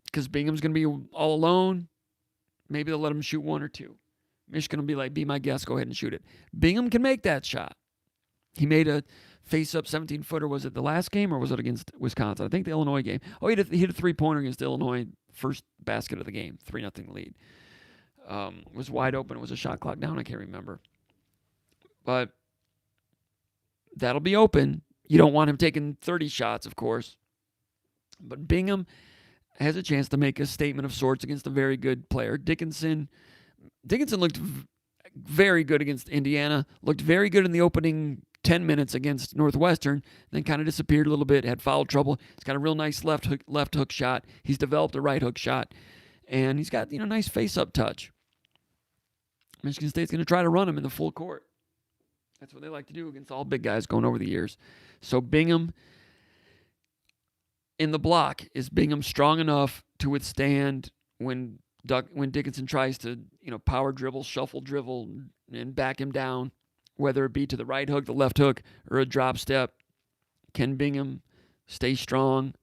because Bingham's going to be all alone. Maybe they'll let him shoot 1 or 2. Michigan will be like, be my guest, go ahead and shoot it. Bingham can make that shot. He made a face-up 17-footer. Was it the last game or was it against Wisconsin? I think the Illinois game. Oh, he hit a three-pointer against Illinois, first basket of the game, 3-0 lead. Was wide open. It was a shot clock down. I can't remember. But that'll be open. You don't want him taking 30 shots, of course. But Bingham has a chance to make a statement of sorts against a very good player. Dickinson looked very good against Indiana, looked very good in the opening 10 minutes against Northwestern, then kind of disappeared a little bit, had foul trouble. He's got a real nice left hook shot. He's developed a right hook shot, and he's got nice face-up touch. Michigan State's going to try to run him in the full court. That's what they like to do against all big guys going over the years. So Bingham in the block, is Bingham strong enough to withstand when when Dickinson tries to, power dribble, shuffle dribble, and back him down, whether it be to the right hook, the left hook, or a drop step. Can Bingham stay strong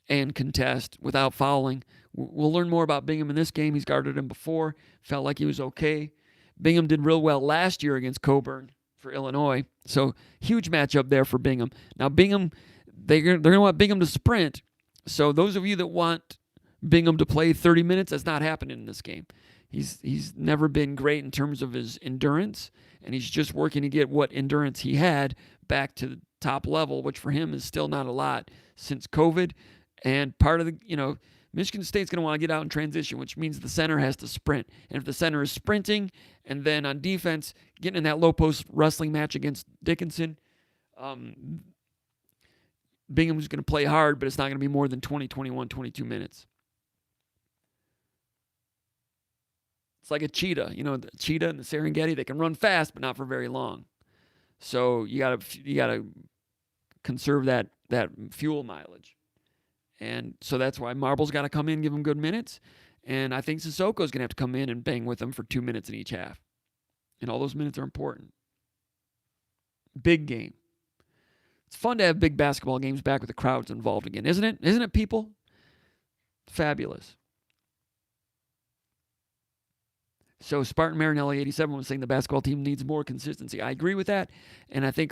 and contest without fouling? We'll learn more about Bingham in this game. He's guarded him before, felt like he was okay. Bingham did real well last year against Coburn for Illinois, so huge matchup there for Bingham. Now Bingham, they're going to want Bingham to sprint, so those of you that want Bingham to play 30 minutes, that's not happening in this game. He's never been great in terms of his endurance, and he's just working to get what endurance he had back to the top level, which for him is still not a lot since COVID. And part of the, Michigan State's going to want to get out in transition, which means the center has to sprint. And if the center is sprinting and then on defense, getting in that low post wrestling match against Dickinson, Bingham's going to play hard, but it's not going to be more than 20, 21, 22 minutes. It's like a cheetah. The cheetah and the Serengeti, they can run fast, but not for very long. So you gotta conserve that fuel mileage. And so that's why Marble's got to come in, give him good minutes. And I think Sissoko's going to have to come in and bang with him for 2 minutes in each half. And all those minutes are important. Big game. It's fun to have big basketball games back with the crowds involved again, isn't it? Isn't it, people? Fabulous. So Spartan Marinelli 87 was saying the basketball team needs more consistency. I agree with that. And I think,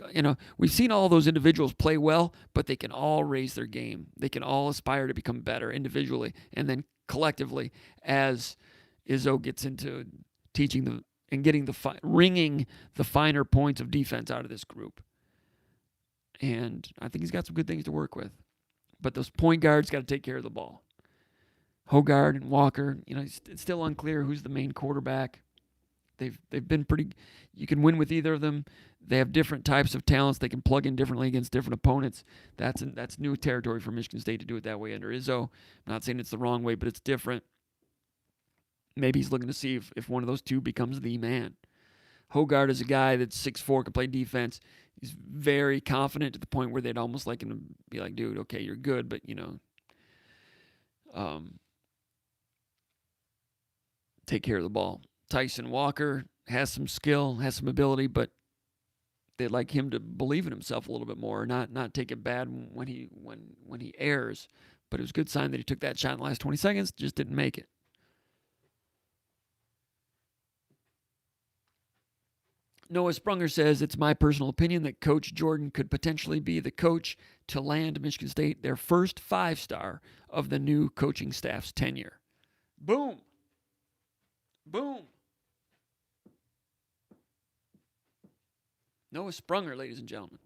we've seen all those individuals play well, but they can all raise their game. They can all aspire to become better individually and then collectively as Izzo gets into teaching and getting wringing the finer points of defense out of this group. And I think he's got some good things to work with. But those point guards got to take care of the ball. Hogard and Walker, it's still unclear who's the main quarterback. They've been pretty. You can win with either of them. They have different types of talents. They can plug in differently against different opponents. That's new territory for Michigan State to do it that way under Izzo. I'm not saying it's the wrong way, but it's different. Maybe he's looking to see if one of those two becomes the man. Hogard is a guy that's 6'4", can play defense. He's very confident to the point where they'd almost like him to be like, dude, okay, you're good, but take care of the ball. Tyson Walker has some skill, has some ability, but they'd like him to believe in himself a little bit more, not take it bad when he errs. But it was a good sign that he took that shot in the last 20 seconds, just didn't make it. Noah Sprunger says, it's my personal opinion that Coach Jordan could potentially be the coach to land Michigan State their first 5-star of the new coaching staff's tenure. Boom. Boom. Noah Sprunger, ladies and gentlemen.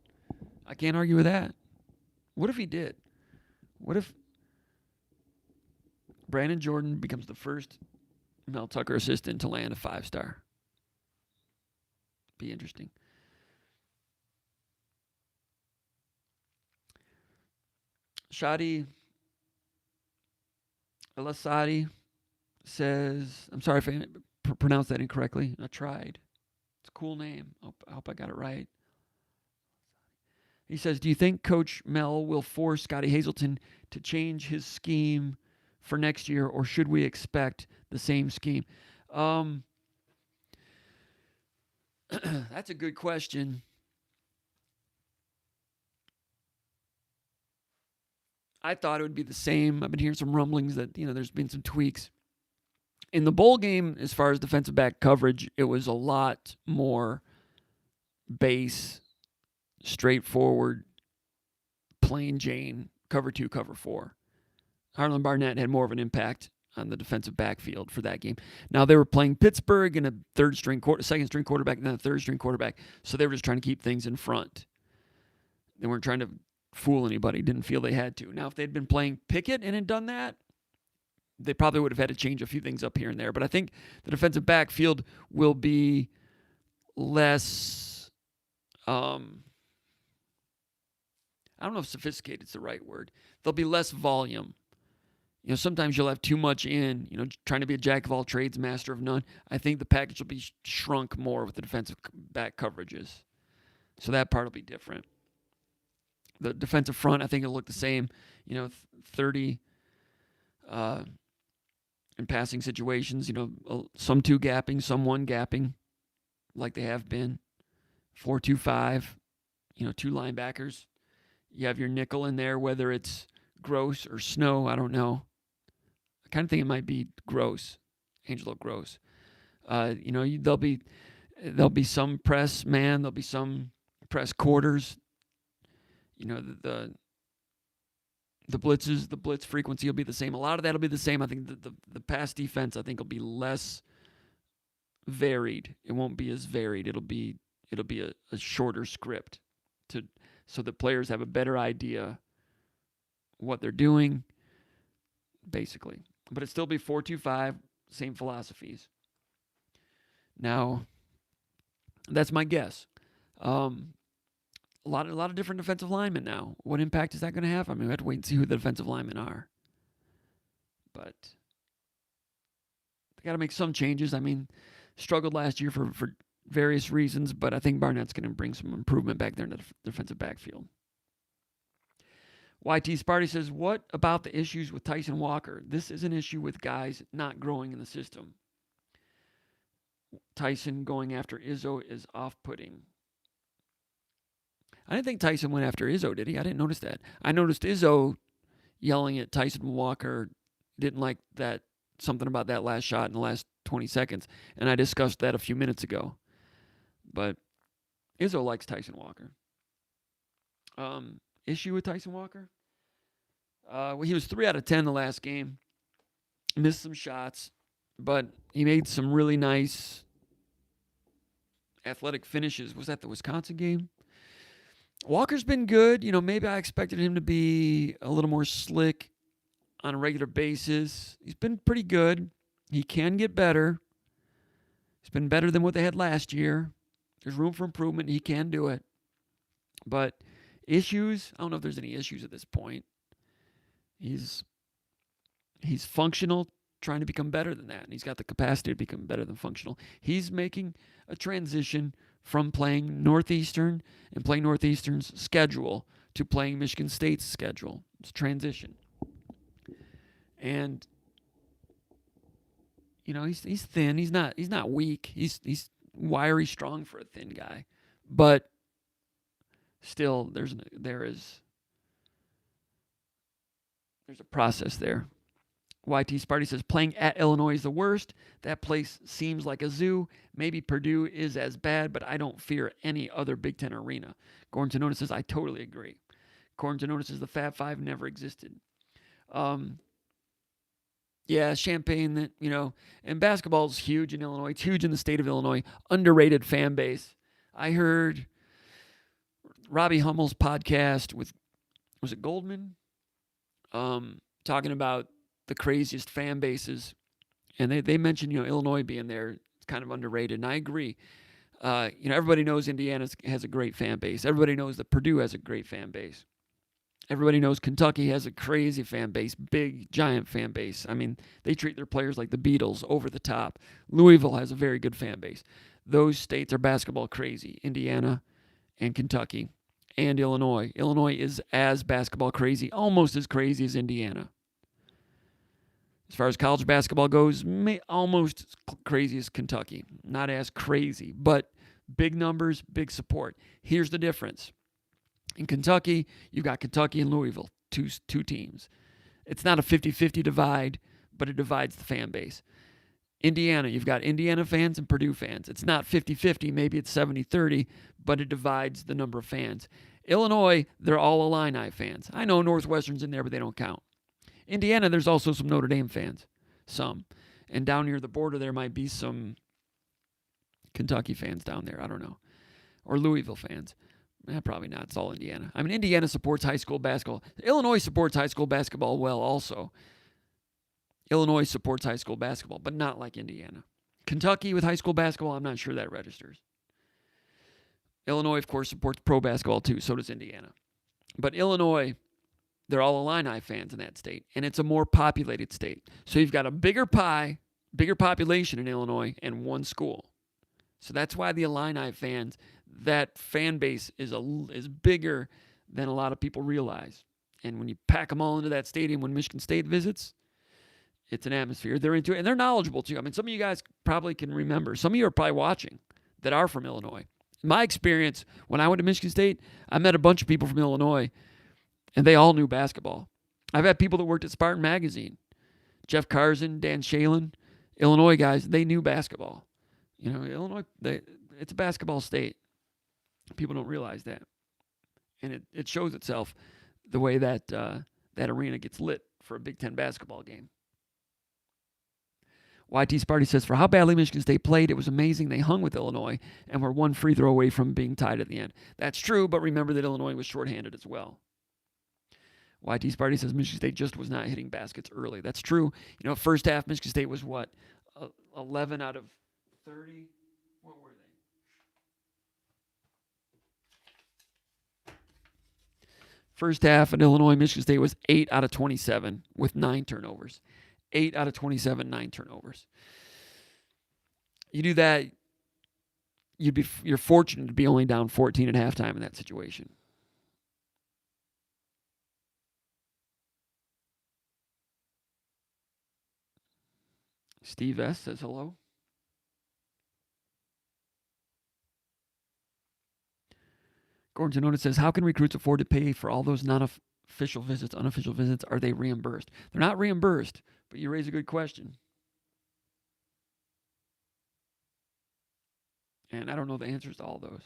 I can't argue with that. What if he did? What if Brandon Jordan becomes the first Mel Tucker assistant to land a 5-star? Be interesting. Shadi Elasadi says, I'm sorry if I pronounced that incorrectly. I tried. It's a cool name. I hope I got it right. He says, do you think Coach Mel will force Scotty Hazelton to change his scheme for next year, or should we expect the same scheme? That's a good question. I thought it would be the same. I've been hearing some rumblings that, there's been some tweaks. In the bowl game, as far as defensive back coverage, it was a lot more base, straightforward, plain Jane, cover 2, cover 4. Harlan Barnett had more of an impact on the defensive backfield for that game. Now, they were playing Pittsburgh and a second-string quarterback, and then a third-string quarterback, so they were just trying to keep things in front. They weren't trying to fool anybody, didn't feel they had to. Now, if they'd been playing Pickett and had done that, they probably would have had to change a few things up here and there. But I think the defensive backfield will be less, I don't know if sophisticated is the right word. There'll be less volume. Sometimes you'll have too much in, trying to be a jack of all trades, master of none. I think the package will be shrunk more with the defensive back coverages. So that part will be different. The defensive front, I think it'll look the same. 30 in passing situations. Some two gapping, some one gapping, like they have been. 4-2-5. Two linebackers. You have your nickel in there, whether it's Gross or Snow. I don't know. I kind of think it might be Gross, Angelo Gross. There'll be some press man. There'll be some press quarters. The blitzes, the blitz frequency will be the same. A lot of that will be the same. I think the pass defense, I think, will be less varied. It won't be as varied. It'll be a shorter script so that players have a better idea what they're doing, basically. But it'll still be 4-2-5, same philosophies. Now, that's my guess. A lot of different defensive linemen now. What impact is that going to have? I mean, we have to wait and see who the defensive linemen are. But they got to make some changes. I mean, struggled last year for various reasons, but I think Barnett's going to bring some improvement back there in the defensive backfield. YT Sparty says, what about the issues with Tyson Walker? This is an issue with guys not growing in the system. Tyson going after Izzo is off-putting. I didn't think Tyson went after Izzo, did he? I didn't notice that. I noticed Izzo yelling at Tyson Walker, didn't like that, something about that last shot in the last 20 seconds, and I discussed that a few minutes ago. But Izzo likes Tyson Walker. Issue with Tyson Walker? He was 3 out of 10 the last game. Missed some shots, but he made some really nice athletic finishes. Was that the Wisconsin game? Walker's been good. Maybe I expected him to be a little more slick on a regular basis. He's been pretty good. He can get better. He's been better than what they had last year. There's room for improvement. He can do it. But issues, I don't know if there's any issues at this point. He's functional, trying to become better than that. And he's got the capacity to become better than functional. He's making a transition from playing Northeastern and playing Northeastern's schedule to playing Michigan State's schedule. It's a transition. And he's thin. He's not weak. He's wiry, strong for a thin guy. But still, there's a process there. YT Sparty says, playing at Illinois is the worst. That place seems like a zoo. Maybe Purdue is as bad, but I don't fear any other Big Ten arena. Gordon Tanoda says, I totally agree. Gordon Tanoda says, the Fab Five never existed. Yeah, Champaign, and basketball is huge in Illinois. It's huge in the state of Illinois. Underrated fan base. I heard Robbie Hummel's podcast with, was it Goldman? Talking about the craziest fan bases. And they mentioned, Illinois being there. It's kind of underrated. And I agree. Everybody knows Indiana has a great fan base. Everybody knows that Purdue has a great fan base. Everybody knows Kentucky has a crazy fan base, big, giant fan base. I mean, they treat their players like the Beatles, over the top. Louisville has a very good fan base. Those states are basketball crazy. Indiana and Kentucky and Illinois. Illinois is as basketball crazy, almost as crazy as Indiana. As far as college basketball goes, almost as crazy as Kentucky. Not as crazy, but big numbers, big support. Here's the difference. In Kentucky, you've got Kentucky and Louisville, two teams. It's not a 50-50 divide, but it divides the fan base. Indiana, you've got Indiana fans and Purdue fans. It's not 50-50, maybe it's 70-30, but it divides the number of fans. Illinois, they're all Illini fans. I know Northwestern's in there, but they don't count. Indiana, there's also some Notre Dame fans, some. And down near the border, there might be some Kentucky fans down there. I don't know. Or Louisville fans. Probably not. It's all Indiana. I mean, Indiana supports high school basketball. Illinois supports high school basketball well also. Illinois supports high school basketball, but not like Indiana. Kentucky with high school basketball, I'm not sure that registers. Illinois, of course, supports pro basketball too. So does Indiana. But Illinois, they're all Illini fans in that state, and it's a more populated state. So you've got a bigger pie, bigger population in Illinois, and one school. So that's why the Illini fans, that fan base is bigger than a lot of people realize. And when you pack them all into that stadium when Michigan State visits, It's an atmosphere. They're into it, and they're knowledgeable too. I mean, some of you guys probably can remember. Some of you are probably watching that are from Illinois. In my experience, when I went to Michigan State, I met a bunch of people from Illinois, and they all knew basketball. I've had people that worked at Spartan Magazine, Jeff Carson, Dan Shalin, Illinois guys. They knew basketball. You know, Illinois, it's a basketball state. People don't realize that, and it shows itself the way that that arena gets lit for a Big Ten basketball game. YT Sparty says, for how badly Michigan State played, it was amazing they hung with Illinois and were one free throw away from being tied at the end. That's true, but remember that Illinois was shorthanded as well. YT Sparty says Michigan State just was not hitting baskets early. That's true. You know, first half, Michigan State was what? 11 out of 30? What were they? First half in Illinois, Michigan State was 8 out of 27 with 9 turnovers. 8 out of 27, 9 turnovers. You do that, you're fortunate to be only down 14 at halftime in that situation. Steve S. says hello. Gordon Zanona says, how can recruits afford to pay for all those non-official visits, unofficial visits? Are they reimbursed? They're not reimbursed, but you raise a good question. And I don't know the answers to all those.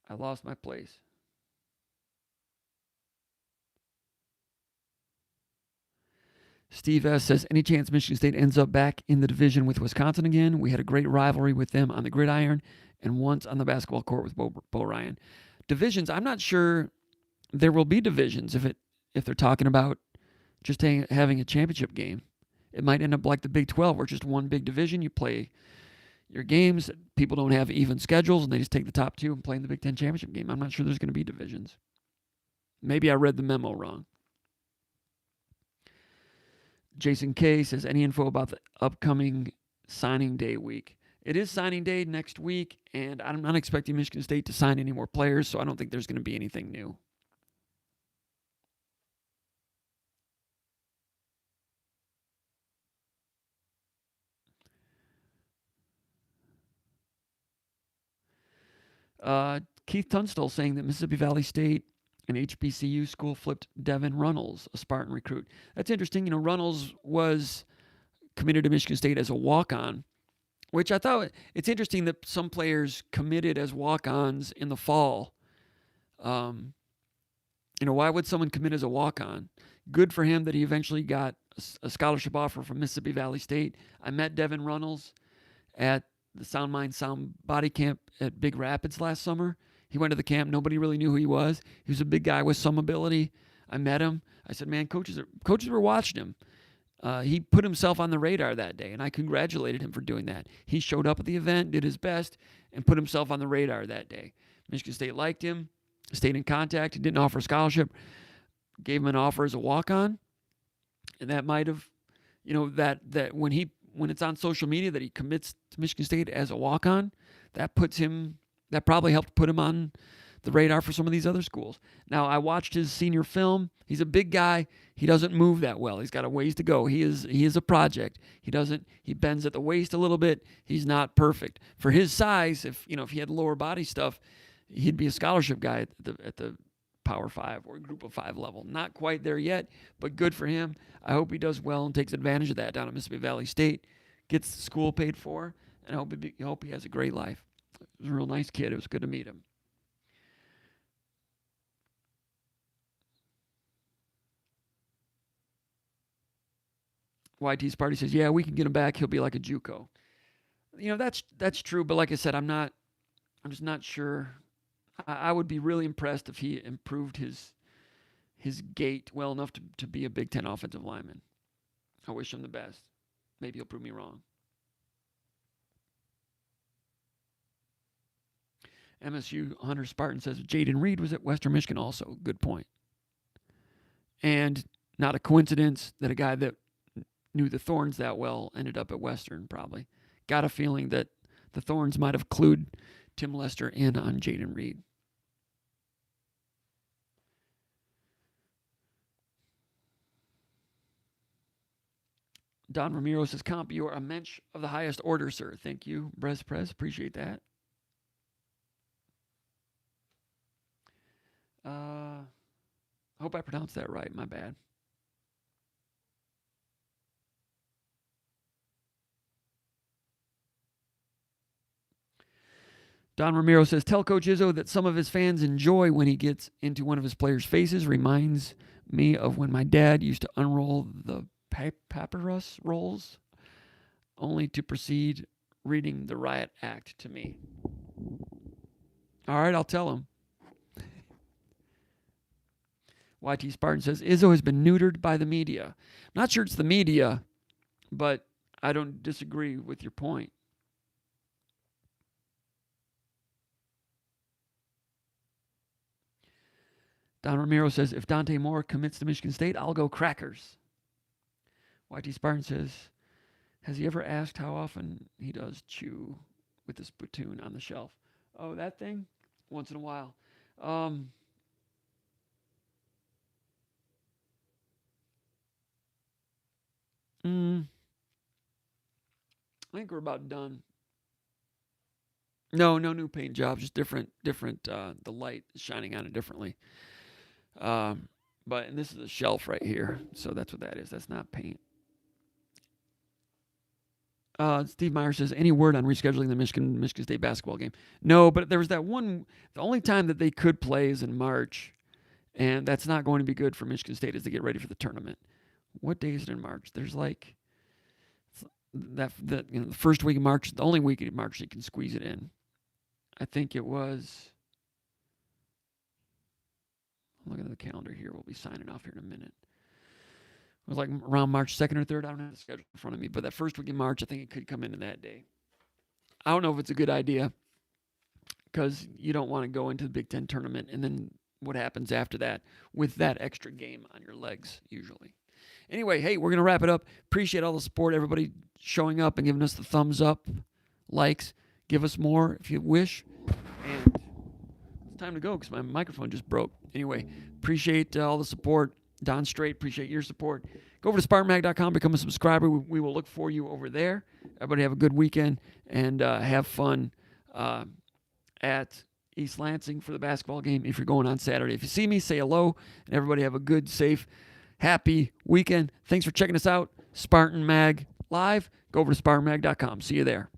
I lost my place. Steve S. says, any chance Michigan State ends up back in the division with Wisconsin again? We had a great rivalry with them on the gridiron and once on the basketball court with Bo Ryan. Divisions, I'm not sure there will be divisions if they're talking about just having a championship game. It might end up like the Big 12, where just one big division. You play your games. People don't have even schedules, and they just take the top two and play in the Big 10 championship game. I'm not sure there's going to be divisions. Maybe I read the memo wrong. Jason K. says, any info about the upcoming signing day week? It is signing day next week, and I'm not expecting Michigan State to sign any more players, so I don't think there's going to be anything new. Keith Tunstall saying that Mississippi Valley State an HBCU school flipped Devin Runnels, a Spartan recruit. That's interesting. You know, Runnels was committed to Michigan State as a walk-on, which I thought it's interesting that some players committed as walk-ons in the fall. You know, why would someone commit as a walk-on? Good for him that he eventually got a scholarship offer from Mississippi Valley State. I met Devin Runnels at the Sound Mind Sound Body Camp at Big Rapids last summer. He went to the camp. Nobody really knew who he was. He was a big guy with some ability. I met him. I said, man, coaches were watching him. He put himself on the radar that day, and I congratulated him for doing that. He showed up at the event, did his best, and put himself on the radar that day. Michigan State liked him, stayed in contact. He didn't offer a scholarship, gave him an offer as a walk-on, and that might have, you know, that when it's on social media that he commits to Michigan State as a walk-on, that probably helped put him on the radar for some of these other schools. Now, I watched his senior film. He's a big guy. He doesn't move that well. He's got a ways to go. He is a project. He bends at the waist a little bit. He's not perfect. For his size, if he had lower body stuff, he'd be a scholarship guy at the Power 5 or Group of 5 level. Not quite there yet, but good for him. I hope he does well and takes advantage of that down at Mississippi Valley State, gets the school paid for, and I hope he has a great life. He was a real nice kid. It was good to meet him. YT's party says, yeah, we can get him back. He'll be like a JUCO. You know, that's true, but like I said, I'm just not sure. I would be really impressed if he improved his gait well enough to be a Big Ten offensive lineman. I wish him the best. Maybe he'll prove me wrong. MSU Hunter Spartan says Jaden Reed was at Western Michigan also. Good point. And not a coincidence that a guy that knew the Thorns that well ended up at Western probably. Got a feeling that the Thorns might have clued Tim Lester in on Jaden Reed. Don Ramiro says, Comp, you are a mensch of the highest order, sir. Thank you, Brez Press. Appreciate that. I hope I pronounced that right. My bad. Don Ramiro says, tell Coach Izzo that some of his fans enjoy when he gets into one of his players' faces. Reminds me of when my dad used to unroll the papyrus rolls only to proceed reading the riot act to me. All right, I'll tell him. YT Spartan says, Izzo has been neutered by the media. I'm not sure it's the media, but I don't disagree with your point. Don Ramiro says, if Dante Moore commits to Michigan State, I'll go Crackers. YT Spartan says, has he ever asked how often he does chew with the spittoon on the shelf? Oh, that thing? Once in a while. I think we're about done. No new paint jobs, just different. The light is shining on it differently. And this is a shelf right here, so that's what that is. That's not paint. Steve Meyer says, any word on rescheduling the Michigan State basketball game? No, but there was that one. The only time that they could play is in March, and that's not going to be good for Michigan State as they get ready for the tournament. What day is it in March? There's like the first week of March, the only week of March they can squeeze it in. I think it was. Look at the calendar here. We'll be signing off here in a minute. It was like around March 2nd or 3rd. I don't have the schedule in front of me, but that first week in March, I think it could come into that day. I don't know if it's a good idea because you don't want to go into the Big Ten tournament and then what happens after that with that extra game on your legs usually. Anyway, hey, we're going to wrap it up. Appreciate all the support, everybody showing up and giving us the thumbs up, likes. Give us more if you wish. And it's time to go because my microphone just broke. Anyway, appreciate all the support. Don Straight, appreciate your support. Go over to SpartanMag.com, become a subscriber. We will look for you over there. Everybody have a good weekend and have fun at East Lansing for the basketball game if you're going on Saturday. If you see me, say hello, and everybody have a good, safe, happy weekend. Thanks for checking us out. Spartan Mag Live. Go over to SpartanMag.com. See you there.